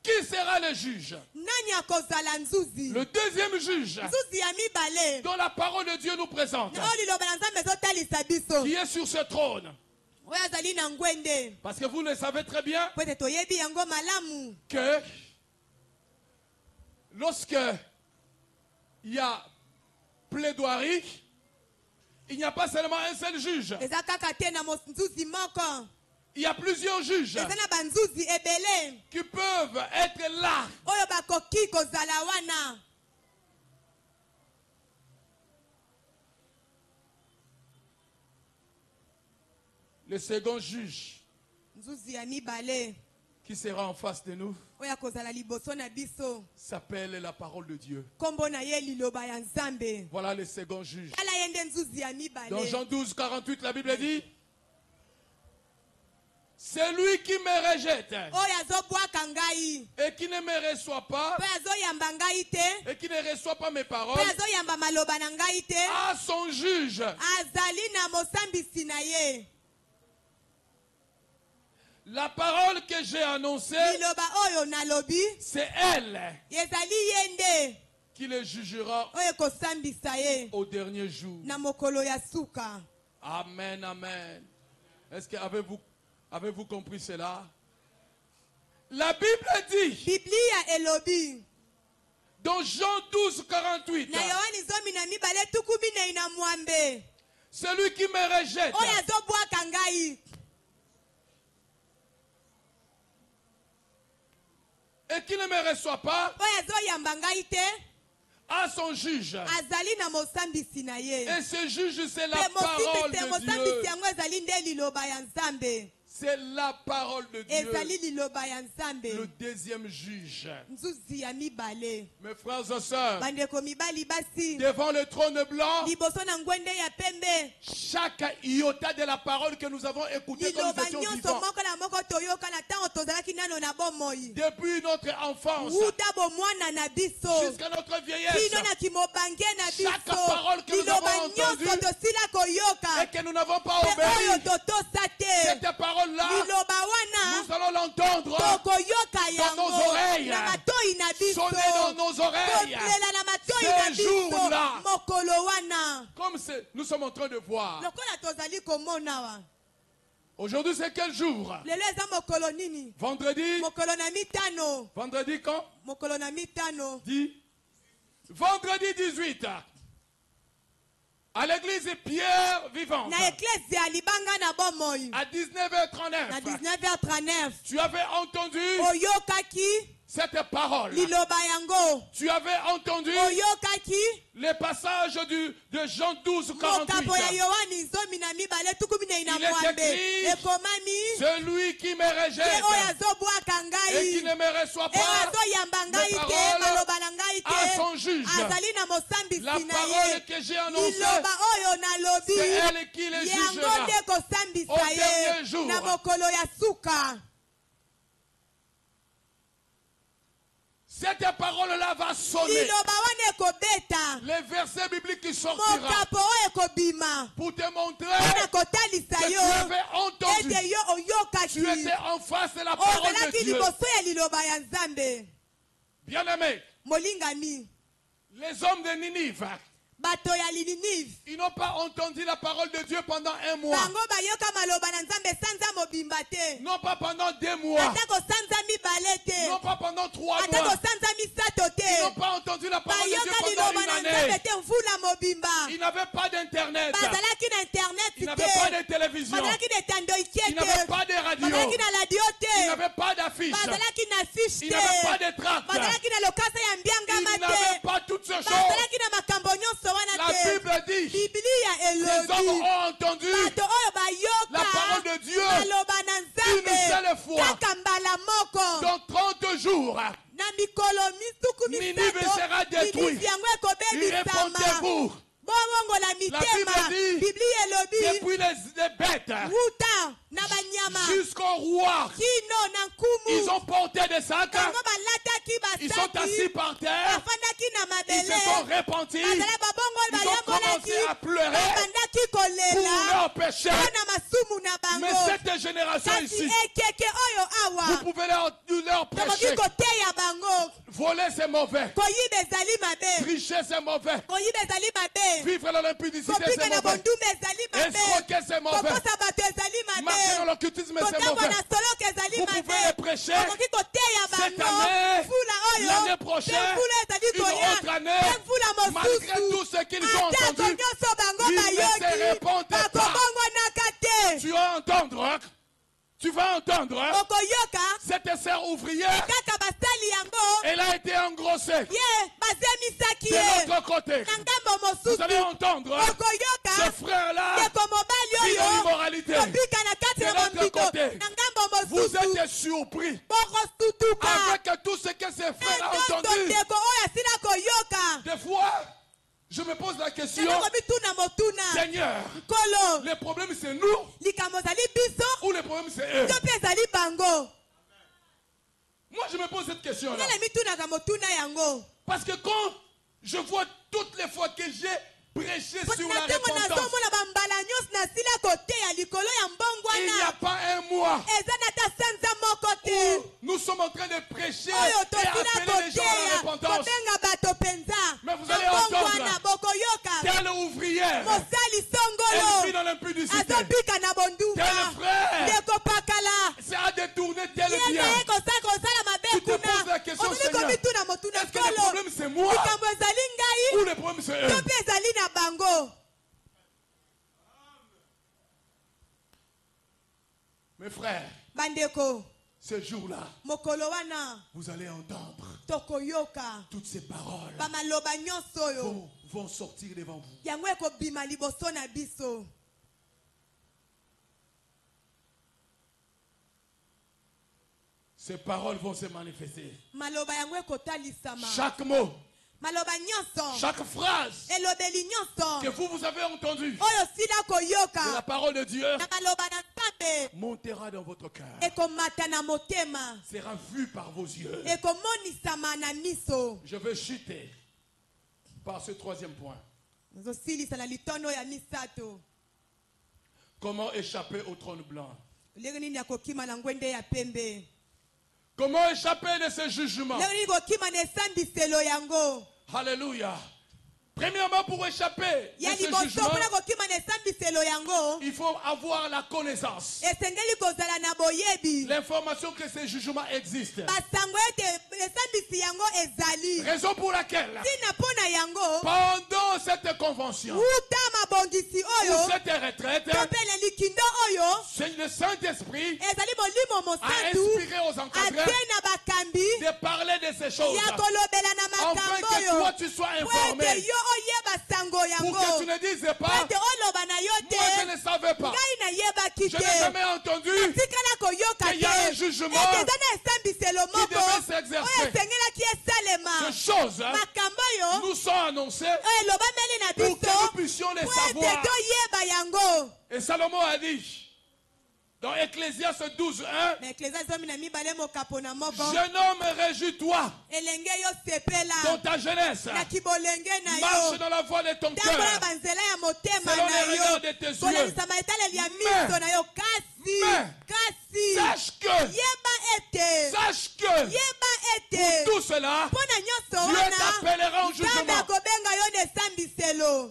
Qui sera le juge? nani akozala nzuzi Le deuxième juge nzuzi ya mibale dont la parole de Dieu nous présente, oyo liloba na nzambe ezotalisa biso qui est sur ce trône. oyo azali na ngwende Parce que vous le savez très bien po ete toyebi yango malamu que lorsque il y a plaidoirie, il n'y a pas seulement un seul juge. eza kaka te na nzuzi moko Il y a plusieurs juges eza na banzuzi ebele qui peuvent être là. oyo bakoki kozala wana Le second juge nzuzi ya mibale qui sera en face de nous oyo akozala liboso na biso s'appelle la parole de Dieu. nkombo na ye liloba ya nzambe Voilà le second juge. tala ye nde nzuzi ya Dans mibale Jean 12, 48, la Bible dit: celui qui me rejette oyo azobwaka ngai et qui ne me reçoit pas mpe azoyamba ngai te et qui ne reçoit pas mes mpe paroles azoyamba maloba na ngai te à son juge. azali na mosambisi na ye La parole que j'ai annoncée, liloba oyo nalobi c'est elle ezali ye nde qui le jugera oyo ekosambisa ye au dernier jour. na mokolo ya suka Amen, amen. Est-ce que avez-vous compris cela? La Bible dit biblia elobi dans Jean 12, 48, na yohani zomi na mibale tuku minei na mwambe celui qui me rejette oyo azobwaka ngai et qui ne me reçoit pas oyo azoyamba ngai te à son juge. azali na mosambisi na ye Et ce juge, c'est la mpe parole mosambisi de Dieu. yango ezali nde liloba ya nzambe C'est la parole de Dieu. ezali liloba ya Le nzambe deuxième juge. nzuzi ya mibale Mes frères et sœurs, bandeko mibali basi devant le trône blanc, liboso na ngwende ya pembe chaque iota de la parole que nous avons écoutée quand nous liloba étions nyonso vivants, moko na moko toyoka na ntango tozalaki nano na bomoi depuis notre enfance wuta bomwana na biso jusqu'à notre vieillesse, bino na kimobange na Chaque biso parole que nous liloba avons entendue nyonso tosila koyoka et que nous n'avons pas mpe oyo obéi, totosa te cette parole-là, liloba wana nous allons l'entendre tokoyoka dans nos yango oreilles, na matoi na biso sonner dans nos oreilles. kolela na matoi na Ces biso jours-là, mokolo wana comme nous sommes en train de voir. lokola tozali komona wa Aujourd'hui, c'est quel jour? lelo eza mokolo nini Vendredi? mokolo na mitano Vendredi quand? mokolo na mitano Vendredi 18. À l'église Pierre Vivante. na eklesi ya libanga na bomoi À na 19h39. 19h39 Tu avais entendu oyokaki cette parole. liloba yango Tu avais entendu oyokaki les passages de Jean 12, 48. mokambo ya yohani zomi na mibale tuku minei na Il est mwambe écrit, ekomami celui qui me ye rejette oyo azobwaka et qui ngai ne ne me reçoit e pas azoyamba ngai mes te paroles maloba na ngai à son te juge. azali na mosambisi La na parole ye que j'ai annoncée, liloba oyo nalobi c'est elle qui les yango jugera. nde Au kosambisa dernier ye jour. na mokolo ya suka. Cette parole-là va sonner. liloba wana ekobeta Les versets bibliques qui sortiront mokapo oyo ekobima pour te montrer mpona kotalisa que tu yo avais entendu. ete yo oyokaki Tu étais en face de la parole de ozalaki Dieu. liboso ya liloba ya nzambe. Bien-aimés, molingami les hommes de Ninive, bato ya Ninive ils n'ont pas entendu la parole de Dieu pendant un mois. bango bayoka maloba na nzambe sanza mobimba te Non pas pendant 2 mois. ata kosanza mibale te Non pas pendant 3 ata mois. kosanza misato Ils n'ont te pas entendu la parole de Dieu bayoka pendant liloba une na année. nzambe te mvula mobimba Ils n'avaient pas d'internet. bazalaki na Ils internet n'avaient pas te de télévision. bazalaki na etando Ils ikie n'avaient te pas de radio. bazalaki na radio Ils te n'avaient pas d'affiche. bazalaki na fiche Ils n'avaient pas te de tract. bazalaki na lokasa ya Ils mbiangama n'avaient te pas toutes ces choses. bazalaki na makambo nyonso La wana te Bible dit, biblia les hommes elobi ont entendu bato oyo la parole bayoka de Dieu maloba na une seule nzambe fois. kaka mbala moko Dans 30 jours. na mikolo misuku Ninive sera détruit. Ninive yango Il ekobebisama répondez-vous. bongongola mitema Bible dit, biblia elobi Depuis les bêtes wuta na banyama jusqu'au roi, kino na ils nkumu ont porté des sacs. bango balataki Ils sont assis basaki par terre. bafandaki na Ils se sont mabele repentis. bazala babongoli Ils ont commencé bayambolaki à pleurer babandaki pour kolela leurs péchés. mpo na masumu na Mais bango cette génération kasi ici, ekeke oyo vous awa pouvez leur tokoki prêcher. koteya bango Voler, c'est mauvais. koyiba ezali mabe Tricher, c'est mauvais. koyiba ezali mabe Vivre dans l'impudicité, kopika c'est na mauvais. bondumba ezali mabe Escroquer, c'est mauvais. kokosa bato ezali Marcher dans mabe l'occultisme, c'est kotangwa mauvais. na soloka ezali Vous pouvez les mabe prêcher okoki koteya cette bango année, mvula oyo l'année prochaine, mpe mvula ezali une koya autre année, mpe mvula malgré tout mosusu ce qu'ils ont atako entendu, nyonso bango ils ne se bayoki répondent pas. bakobongonaka te Tu vas entendre, tu vas entendre okoyoka cette sœur ouvrière, kaka basali yango elle a été engrossée ye bazemisaki de ye l'autre côté. na ngambo Vous allez mosusu entendre okoyoka ce frère-là ndeko mobali vit dans oyo l'immoralité. kobika na kati De na l'autre mombito côté, na ngambo Vous mosusu êtes surpris bokosutuka avec tout ce que ce frère a nyonso entendu. ndeko oyo asila koyoka Des fois, je me pose la question, nango mituna motuna Seigneur, nkolo le problème c'est nous likambo ezali biso ou le problème c'est eux? to mpe ezali bango Moi je me pose cette question-là. ngana mitunaka motuna yango Parce que quand je vois toutes les fois que j'ai prêché sur la na ntango repentance, nazomona bambala nyonso nasila koteya likolo ya il n'y a mbongwana pas un mois eza na ta sanza moko te où nous sommes en train de prêcher oyo et tosila appeler les gens à la koteya repentance. kobenga bato penza Mais vous na allez entendre. mbongwana bokoyoka Telle ouvrière, mosali elle vit songolo dans l'impudicité. azobika na bondumba Tel frère, ndeko pakala c'est à détourner tel ye bien. naye kosala mabe Tu te poses kuna la question, okoki Seigneur, komituna motuna est-ce que le nkolo problème c'est moi likambo ezali ngai ou le problème c'est to eux? mpe ezali na bango. Mes frères, bandeko ce jour-là, mokolo wana vous allez entendre tokoyoka toutes ces paroles bamaloba nyonso oyo vont sortir devant vous. yango ekobima liboso na biso. Ces paroles vont se manifester. maloba yango ekotalisama Chaque mot, maloba nyonso chaque phrase elobeli nyonso que vous avez entendue oyo sila de la koyoka parole de Dieu na maloba na nzambe montera dans votre cœur, ekomata na motema sera vu par vos yeux. ekomonisama na miso. Je veux chuter par ce troisième point. ozosilisa na litondo ya misato Comment échapper au trône blanc? ndenge nini akokima na ngwende ya pembe, Comment échapper de ce jugement? ndenge nini kokima na esambiselo yango. Alléluia. Premièrement, pour échapper de ya ce liboso jugement, mpona kokima na esambiselo yango il faut avoir la connaissance, esengeli kozala na boyebi l'information que ce jugement existe. basango ete esambisi yango ezali Raison pour laquelle, ntina mpona yango pendant cette convention, wuta mabongisi oyo pour cette retraite, to mpe na likindo oyo c'est le Saint-Esprit ezali molimo a mosantu inspiré aux encadrés ate na bakambi de parler de ces choses, ya kolobela na afin makambo que oyo toi tu sois po informé, ete yo oyeba sango pour yango que tu ne dises po pas, ete oloba na yo te moi je ne savais pas, ngai nayebaki je te n'ai jamais entendu tikala koyoka qu'il y a un te jugement ete eza na esambiselo qui moko devait annoncés pour que nous puissions les savoir. Et Salomon a dit, dans Ecclésiaste 12, 1, jeune homme, réjouis-toi dans ta jeunesse. Marche dans la voie de ton cœur, selon les regards de tes yeux. Mais sache que pour tout cela, Dieu t'appellera en jugement.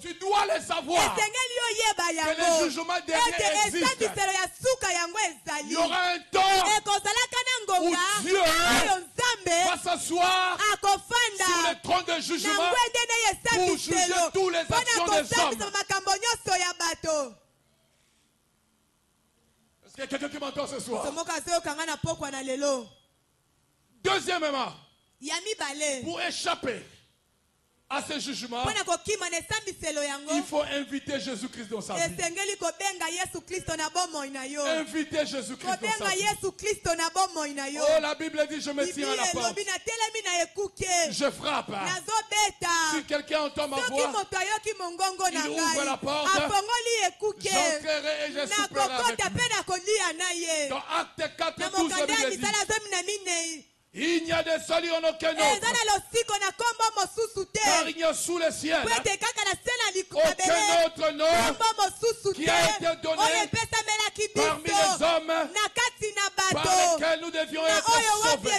Tu dois le savoir que le jugement dernier existe. Il y aura un temps où Dieu va s'asseoir sur le trône de jugement pour juger toutes les actions des hommes. Est-ce qu'il y a quelqu'un qui m'entend ce soir? Deuxièmement, pour échapper à ce jugement, il faut inviter Jésus-Christ dans sa vie. Inviter Jésus-Christ dans sa vie. Oh, la Bible dit, je me tiens à la porte. Je frappe. Si quelqu'un entend ma voix, il ouvre la porte. J'entrerai et je souperai avec lui. Dans Acte 4, 12, la Bible dit, il n'y a de salut en aucun autre, car il n'y a sous le ciel aucun autre nom qui a été donné parmi les hommes par lesquels nous devions être sauvés.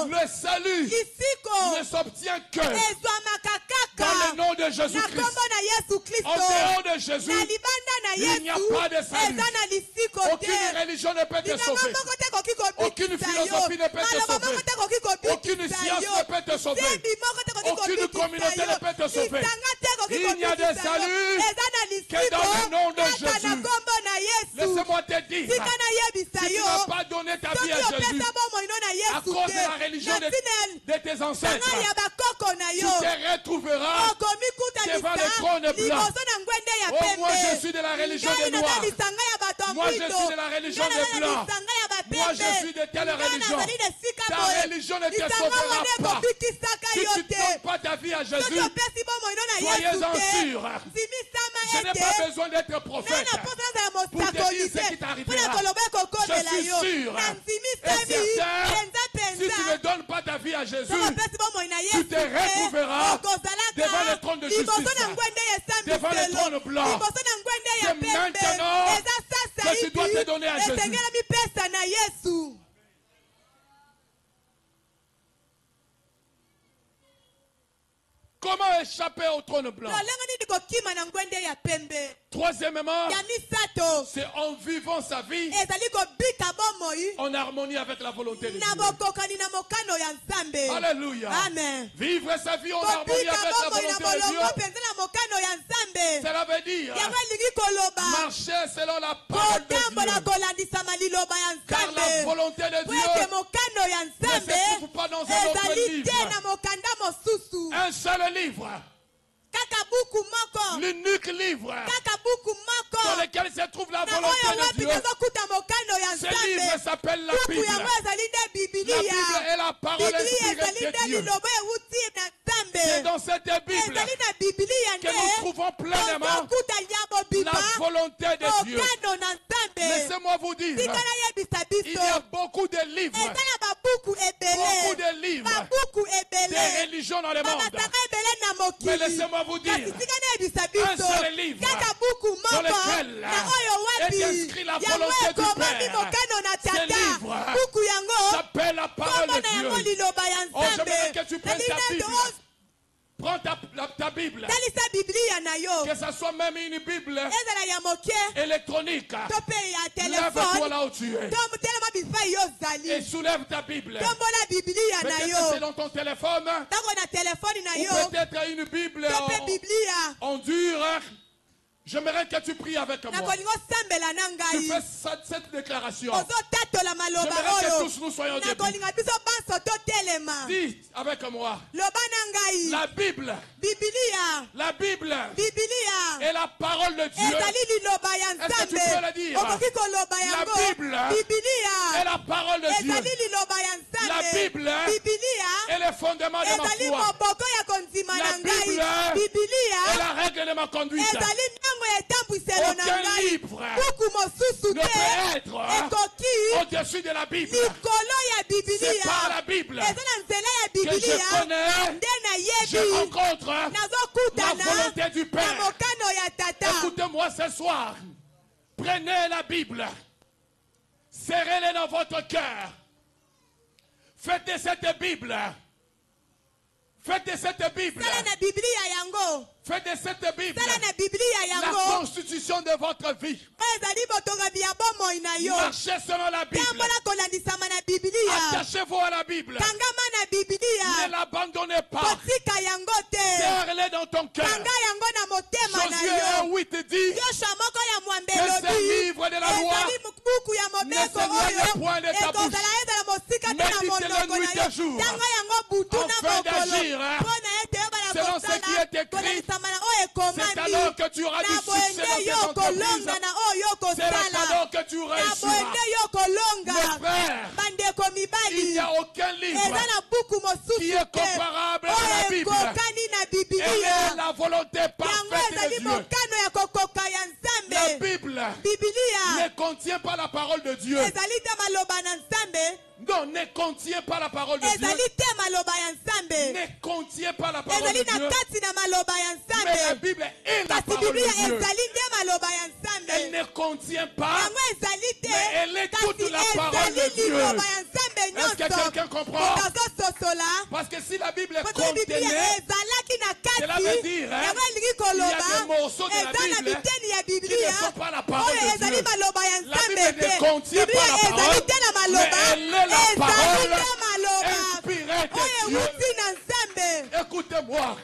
Le salut ne s'obtient que dans le nom de Jésus-Christ. En dehors de Jésus, il n'y a pas de salut. Aucune religion ne peut te sauver. Aucune philosophie ne peut te sauver. Aucune science ne peut te sauver. Aucune communauté ne peut te sauver. Il n'y a de salut que dans le nom de Jésus. Laisse-moi te dire, si tu n'as pas donné ta vie à Jésus à cause de la religion de tes ancêtres, tu te retrouveras devant le trône blanc. Oh, moi je suis de la religion des Noirs. Moi je suis de la religion des Blancs. Moi je suis de telle religion. Ta religion ne te sauvera pas. Si tu ne donnes pas ta vie à Jésus, soyez-en sûrs. Je n'ai pas besoin d'être prophète pour te dire ce qui t'arrivera. Je suis sûr et certain, si tu ne donnes pas ta vie à Jésus, tu te retrouveras devant le trône de justice, devant le trône blanc. C'est maintenant que tu dois te donner à Jésus. Comment échapper au trône blanc? Troisièmement, c'est en vivant sa vie en harmonie avec la volonté de Dieu. Alléluia. Amen. Vivre sa vie en harmonie avec la volonté de Dieu, cela veut dire marcher selon la parole de Dieu. Car la volonté de Dieu ne se trouve pas dans un autre livre. Un seul livre. L'unique livre dans lequel se trouve la volonté de Dieu. Ce livre s'appelle la Bible. La Bible est la parole inspirée de Dieu. C'est dans cette Bible que nous trouvons pleinement la volonté de Dieu. Laissez-moi vous dire, il y a beaucoup de livres, des religions dans le monde. Mais laissez-moi vous dire, un seul livre dans lequel est inscrit la volonté du Père. Ce livre s'appelle la parole de Dieu. Oh, j'aimerais que tu prennes ta Bible. Prends ta Bible. Que ce soit même une Bible électronique. Lève-toi là où tu es. Et soulève ta Bible. Peut-être c'est dans ton téléphone. Ou peut-être une Bible en dur. J'aimerais que tu pries avec moi. Tu fais cette déclaration. J'aimerais que tous nous soyons debout. Dis avec moi. La Bible. La Bible est la parole de Dieu. Est-ce que tu peux le dire? La Bible est la parole de Dieu. La Bible Bibilia est le fondement de ma ezali foi. moboko ya kondima La na ngai. Bible est Bibilia la règle de ma conduite. ezali ntango ya etambwiselo na Aucun ngai. livre buku mosusu ne te peut être ekoki au-dessus de la Bible. likolo ya C'est par la bibilia Bible eza na nzela ya que je bibilia connais, nde je nayebi rencontre la nazokutana volonté du na Père. mokano ya tata. Écoutez-moi ce soir. Prenez la Bible. Serrez-la dans votre cœur. Faites de cette Bible. Faites de cette Bible. sala na biblia yango Faites de cette Bible sala na biblia la yango constitution de votre vie. oyo ezali botongabi ya bomoi na yo. Marchez selon la Bible. tambola kolandisama na biblia Attachez-vous à la Bible. kangama na Ne biblia l'abandonnez pas. kotika yango te Serre-les dans ton cœur. kanga yango na motema na Josué yo. 1:8 dit yosha moko ya que mwambe ce elobi livre de la loi ezali buku ya mobeko ne s'éloigne oyo point de ta ekozala ezala mosika te na Méditez-le monoko nuit na et jour. yo ntango yango butu na Afin mokolo d'agir, mpo na ete oyokana selon ce qui est écrit. kolandisama na oyo C'est alors ekomami que tu auras du na succès boyende dans tes yo entreprises. kolonga na oyo C'est alors okosala que tu na réussiras. boyende yo kolonga Mes frères, bandeko il mibali n'y a aucun livre eza na buku qui mosusu est te comparable à la oyo Bible. ekokani na Elle bibilia est la volonté yango parfaite ezali de Dieu. mokano ya kokoka ya La nzambe Bible bibilia ne contient pas la parole de Dieu. ezali te maloba na nzambe Non, ne contient pas la parole de Dieu. ezali te maloba ya nzambe Ne contient pas la parole de ezali na Dieu. kati na maloba ya Mais la nzambe Bible est la kasi parole biblia de Dieu. ezali nde maloba ya Elle nzambe ne contient pas. yango ezali Mais elle est te toute kasi la parole de ezali Dieu. liloba ya nzambe Est-ce que quelqu'un comprend? moto azososola Parce que si la Bible poto biblia contenait, ezalaki na cela kati veut dire, yango elingi il y a koloba des morceaux de la eza na Bible biteni ya qui ne biblia sont pas la parole oyo de ezali Dieu. maloba ya La nzambe Bible ne te contient pas la biblia parole, ezali te na mais maloba elle est la ezali parole te maloba inspirée de oyo Dieu. ewuti na nzambe. Écoutez-moi,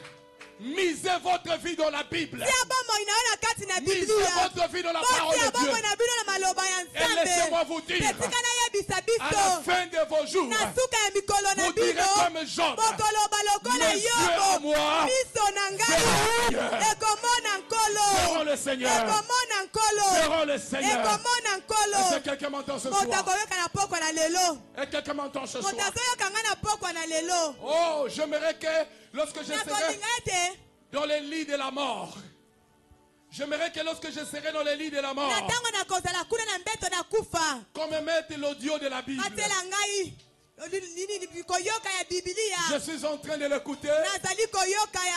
misez votre vie dans la Bible. tia bomoi na yo na kati na Misez biblia votre vie dans la parole botia de Dieu. bomoi na bino na maloba ya Et laissez-moi vous nzambe dire, esika nayebisa à la biso fin de vos jours, na suka ya mikolo na vous direz bino comme Job, bokoloba lokola mes yeux à yobo moi miso na ngai Seigneur. ekomona nkolo verront le Seigneur. ekomona nkolo Verront le Seigneur. ekomona Est-ce nkolo que quelqu'un m'entend ce moto soir? akoyoka na pokwa na lelo Et quelqu'un m'entend ce moto soir? azoyoka ngai na pokwa na lelo Oh, j'aimerais que lorsque je serai nakolinga ete dans les lits de la mort, j'aimerais que lorsque je serai dans les lits de la mort, na ntango nakozala kuna na mbeto na kufa qu'on me mette l'audio de la Bible. atela ngai koyoka ya bibilia Je suis en train de l'écouter nazali koyoka et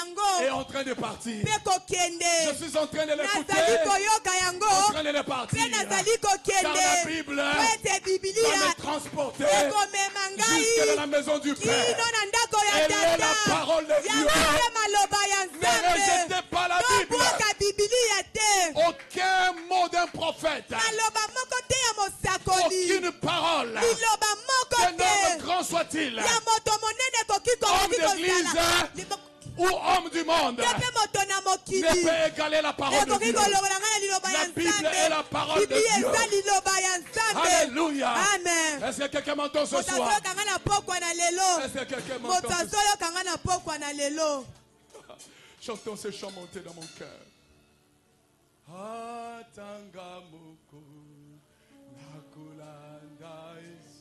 yango en train de partir. mpe Je kokende suis en train de l'écouter nazali koyoka en yango train de le partir. mpe nazali Car la kokende Bible po ete va bibilia me transporter ekomema jusque dans la ngai maison du kino Père. na ndako ya Elle est la parole de tata Dieu. yango mpe maloba ya Ne nzambe rejetez pas la Bible. tobwaka bibilia te Aucun mot d'un prophète, maloba moko te ya mosakoli aucune parole liloba moko qu'un homme te grand soit-il, ya moto monene ekoki homme kokoki d'église kozala ou homme du monde, mpe moto na ne mokili peut égaler la parole de ekoki Dieu. kolongola ngai na liloba ya La Bible est la parole de bibilia Dieu. eza liloba ya nzambe Alléluia. amen Est-ce que quelqu'un m'entend ce moto soir? azoyoka ngai na pokwa na lelo Est-ce que quelqu'un moto m'entend ce soir? azoyoka ngai na pokwa na lelo Chantons ce chant monté dans mon cœur. Atanga moko nakulanda Yesu.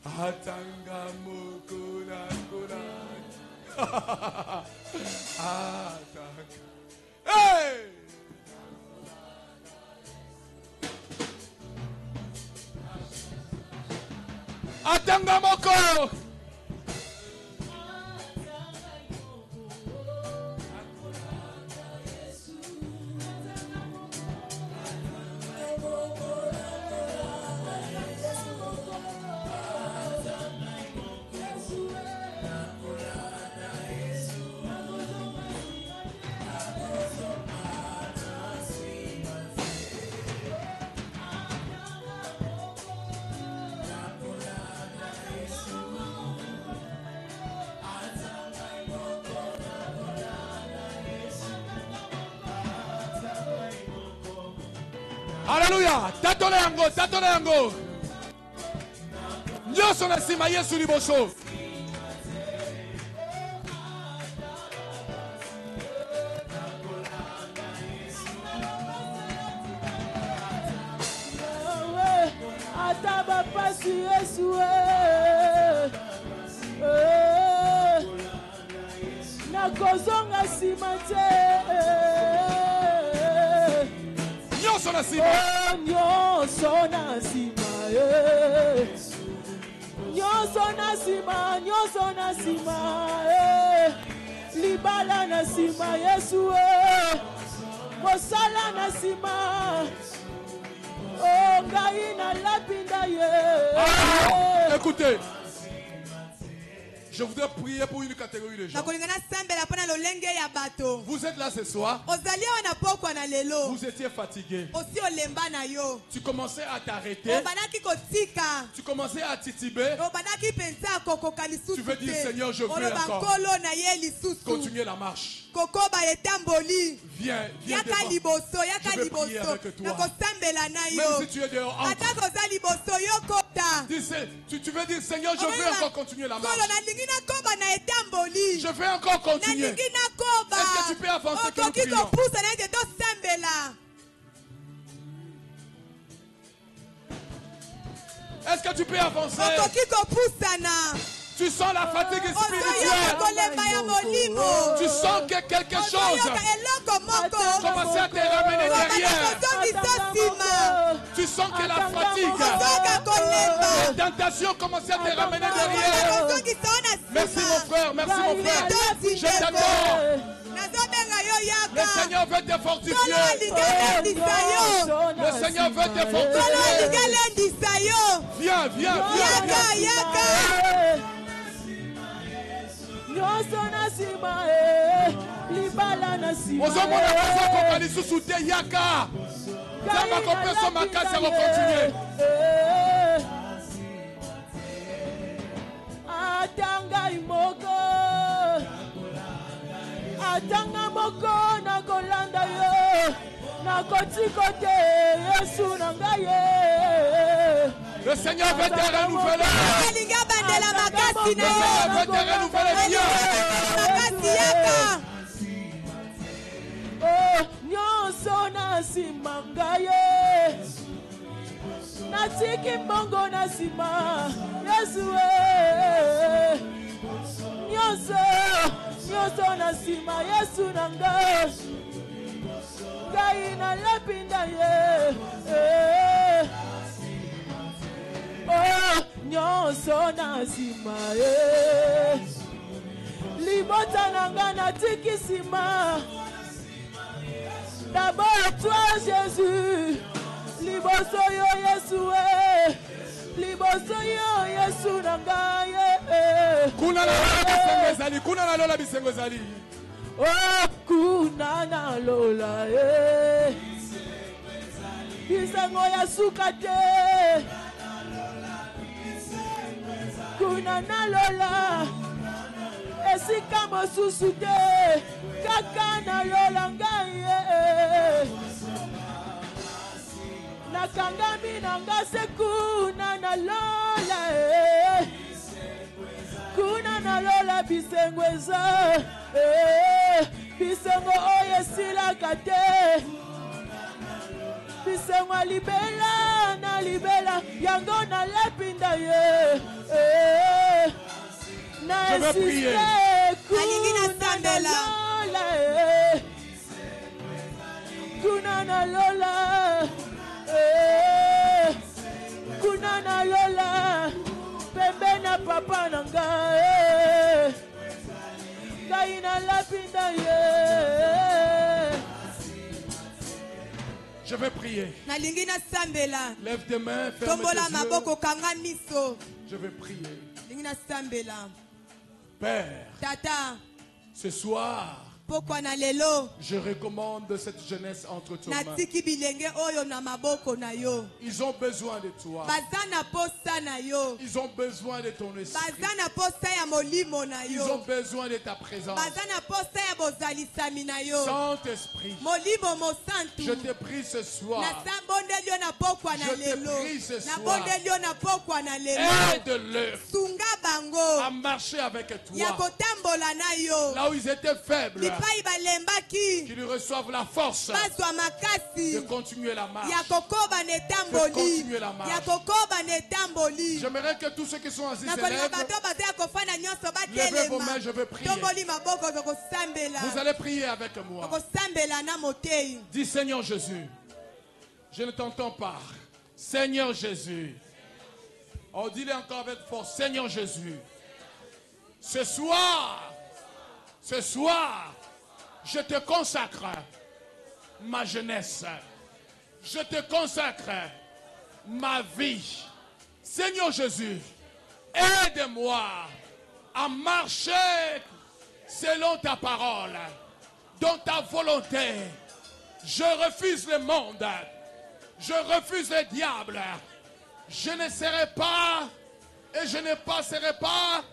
Atanga moko nakulanda. Atanga. Hey! Atanga moko. Alléluia. Tatole yango, tatole yango. Nyonso na nsima Yesu liboso. Ataba pasi Yesu nakozonga sima te nyonso na sima nyonso na sima nyonso na sima nyonso na sima libala na sima Yesu mosala na sima ngai na lapinda ye. Écoutez, je voudrais prier pour une catégorie de gens. Vous êtes là ce soir. Vous étiez fatigué. Tu commençais à t'arrêter. Tu commençais à tituber. Tu veux dire, Seigneur, je veux encore continuer la marche. Viens, viens devant. Je veux prier avec toi. Même si tu es dehors, tu veux dire, Seigneur, je veux encore continuer la marche. Je veux encore continuer. Est-ce que tu peux avancer que nous prions? Est-ce que tu peux avancer? Tu sens la fatigue spirituelle. Tu sens que quelque chose commence à te ramener derrière. Tu sens que la fatigue, les tentations commencent à te ramener derrière. Merci mon frère, merci mon frère. Je t'adore. Le Seigneur veut te fortifier. Le Seigneur veut te fortifier. Viens, viens, viens. Ozomona baza kokali susu te yaka. Zamba kopesa makasi ko continuer. Atanga moko na kolanda yo na kotikote Yesu na ngaye. Le Seigneur veut te renouveler. Le Seigneur veut te renouveler. Oh, nyonso na sima ngaye. Natiki mbongo na sima Yesu nyonso na sima Yesu na ngaye. Ngai na lapinda ye. Oh, nyonso na sima libota nanga na tiki sima. D'abord toi Jésus, liboso yo Yesu liboso yo Yesu nanga kuna na lola bisengo ezali, kuna na lola bisengo ezali. Oh, kuna na lola bisengo ya suka te. Kuna na lola esika mosusu te kaka na lola ngai nakangami nanga se kuna na lola kuna na lola bisengo eza bisengo oyo esilaka te bisengo libela na libela yango na lapinda ye. Je veux prier. Kuna lola pembe na papa nanga ngai na lapinda ye. Je vais prier. Lève tes mains, ferme tes yeux. Je vais prier. Père, Tata, ce soir, je recommande cette jeunesse entre tes mains. Ils ont besoin de toi. Ils ont besoin de ton esprit. Ils ont besoin de ta présence. Saint-Esprit, je te prie ce soir. Je te prie ce soir. Aide-leur à marcher avec toi. Là où ils étaient faibles, Qu'il reçoive la force de continuer la marche. De continuer la marche. J'aimerais que tous ceux qui sont assis se lèvent. Levez vos mains, je veux prier. Vous allez prier avec moi. Dis Seigneur Jésus. Je ne t'entends pas. Seigneur Jésus. On dit-le encore avec force. Seigneur Jésus. Ce soir, je te consacre ma jeunesse. Je te consacre ma vie. Seigneur Jésus, aide-moi à marcher selon ta parole, dans ta volonté. Je refuse le monde. Je refuse le diable. Je ne serai pas et je ne passerai pas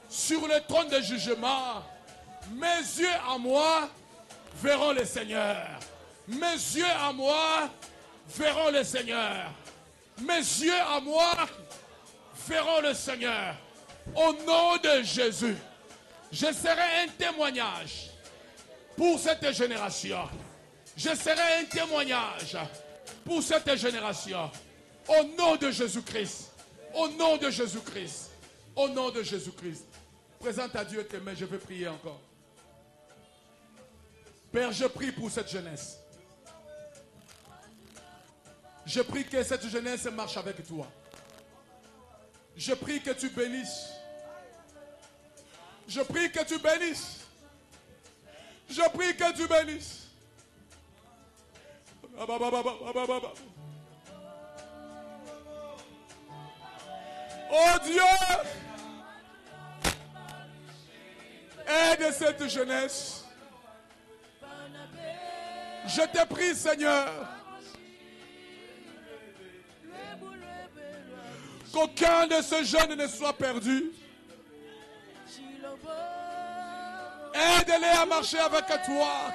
sur le trône de jugement. Mes yeux à moi verront le Seigneur. Mes yeux à moi verront le Seigneur. Mes yeux à moi verront le Seigneur. Au nom de Jésus, je serai un témoignage pour cette génération. Je serai un témoignage pour cette génération. Au nom de Jésus-Christ. Au nom de Jésus-Christ. Au nom de Jésus-Christ. Présente à Dieu tes mains, je vais prier encore. Père, je prie pour cette jeunesse. Je prie que cette jeunesse marche avec toi. Je prie que tu bénisses. Je prie que tu bénisses. Je prie que tu bénisses. Oh Dieu, aide cette jeunesse. Je te prie, Seigneur, qu'aucun de ces jeunes ne soit perdu. Aide-les à marcher avec toi.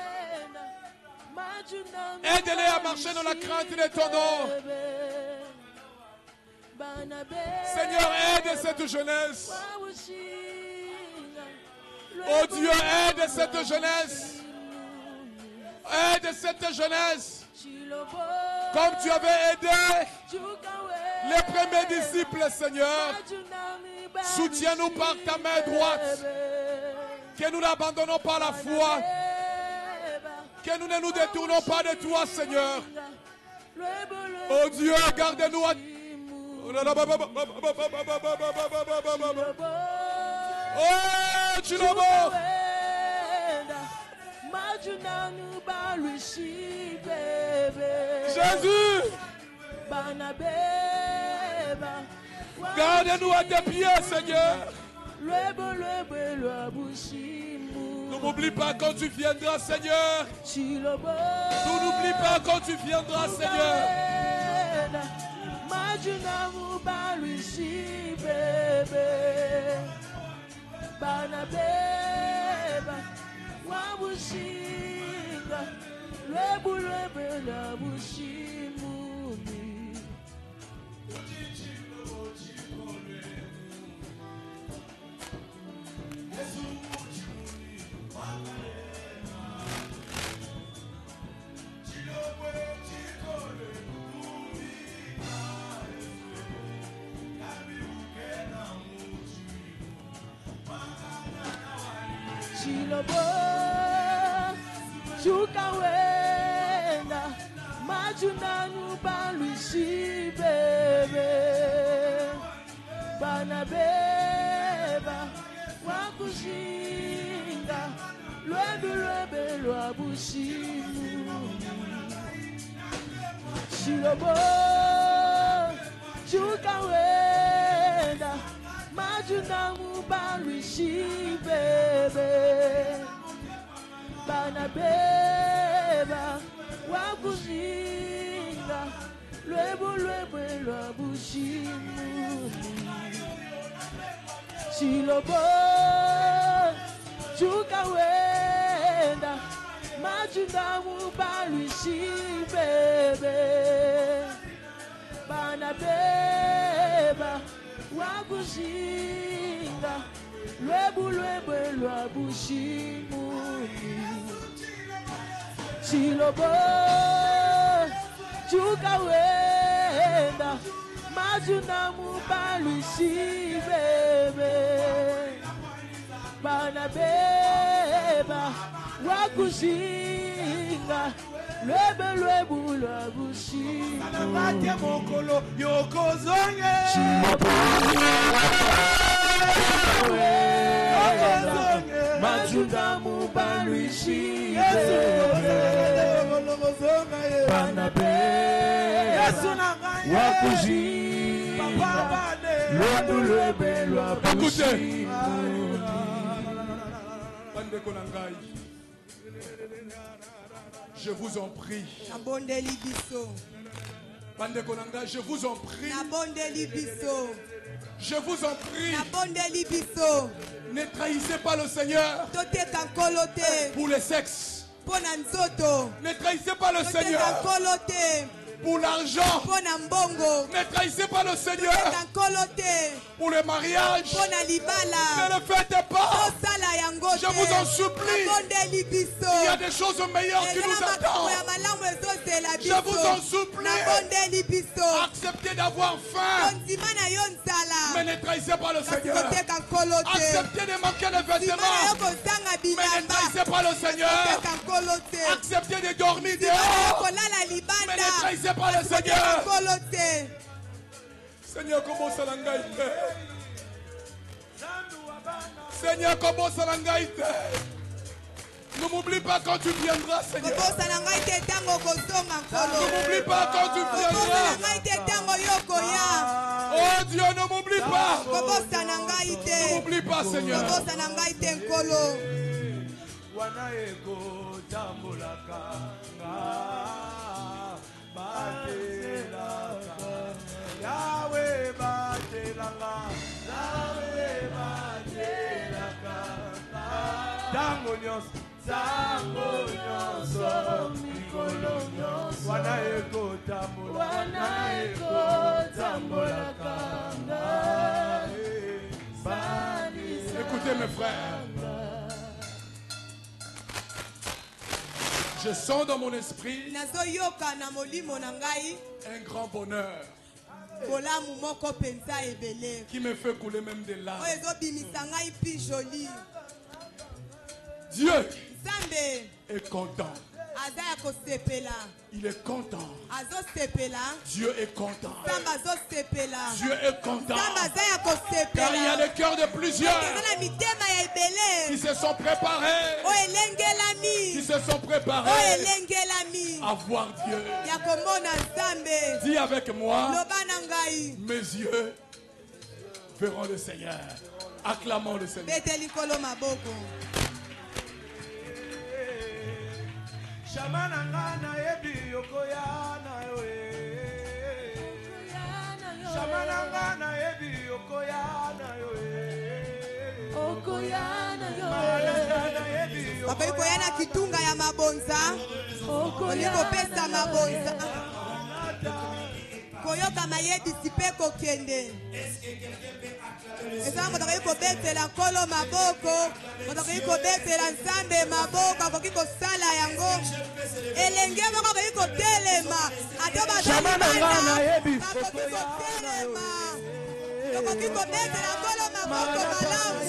Aide-les à marcher dans la crainte de ton nom. Seigneur, aide cette jeunesse. Oh Dieu, aide cette jeunesse. Aide cette jeunesse. Comme tu avais aidé les premiers disciples, Seigneur. Soutiens-nous par ta main droite. Que nous n'abandonnons pas la foi. Que nous ne nous détournons pas de toi, Seigneur. Oh Dieu, garde-nous à... Oh, tu l'as beau. Jésus, garde-nous à tes pieds, Seigneur. Ne m'oublie pas quand tu viendras, Seigneur. Ne n'oublie pas quand tu viendras, Seigneur. Chilobo, Chukawenda, Majunanu Balushi bebe, Banabeba, Wakushinga, Lwebe Lwabushimu. Chilobo, Chukawenda, Majunanu Balushi bebe, Banabeba, Wakushinga, Lwebe Lwabushimu. Chilobo, Chukawenda, Majunanu Balushi bebe, Banabeba, Wakushinga, Lwebe Lwabushimu. Chilobo Chuka wenda Majuna mubalu shibebe Bana beba Wakushinga Lwebe lwebu lwabushinga Nabate mokolo yokozonge Chilobo Majuna mubalu shibebe Bana beba Wakushinga Lwebu lwebe lwabushinga Je vous en prie. Je vous en prie. Je vous en prie. Ne trahissez pas le Seigneur pour les sexes. Ne trahissez pas le Seigneur pour l'argent. Ne trahissez pas le Seigneur pour le mariage. Ne le faites pas. Je vous en supplie. Il y a des choses meilleures qui nous attendent. Je vous en supplie. Acceptez d'avoir faim. Mais ne trahissez pas le Seigneur. Acceptez de manquer de vêtements. Mais ne trahissez pas le Seigneur. Acceptez de dormir dehors. Mais ne trahissez pas le Seigneur. Seigneur, comment ça l'engaille? Seigneur, comment ça l'engaille? Ne m'oublie pas quand tu viendras, Seigneur. Ne m'oublie pas quand tu viendras. Oh Dieu, ne m'oublie pas. Ne m'oublie pas, Seigneur. Yahweh batelanga, Yahweh batelanga, tango nyonso, mikolo nyonso, wana eko tambolaka. Écoutez mes frères. Je sens dans mon esprit un grand bonheur qui me fait couler même des larmes. Dieu est content. Il est content. Dieu est content. Dieu est content. Car il y a le cœur de plusieurs qui se sont préparés. Qui se sont préparés à voir Dieu. Dis avec moi, mes yeux verront le Seigneur. Acclamons le Seigneur. Shamanangana ebi okoyana yoe. Shamanangana ebi okoyana yoe. Okoyana yoe. Papa ikoyana kitunga ya mabonza. Oliko pesa mabonza. Koyoka mayebi sipeko kende. Eza moto ko betela kolo maboko, moto ko betela nzambe maboko, akoki ko sala yango. Elenge moko ko telema, atoba Shamanangana yebi telema. Akoki ko betela kolo maboko malamu.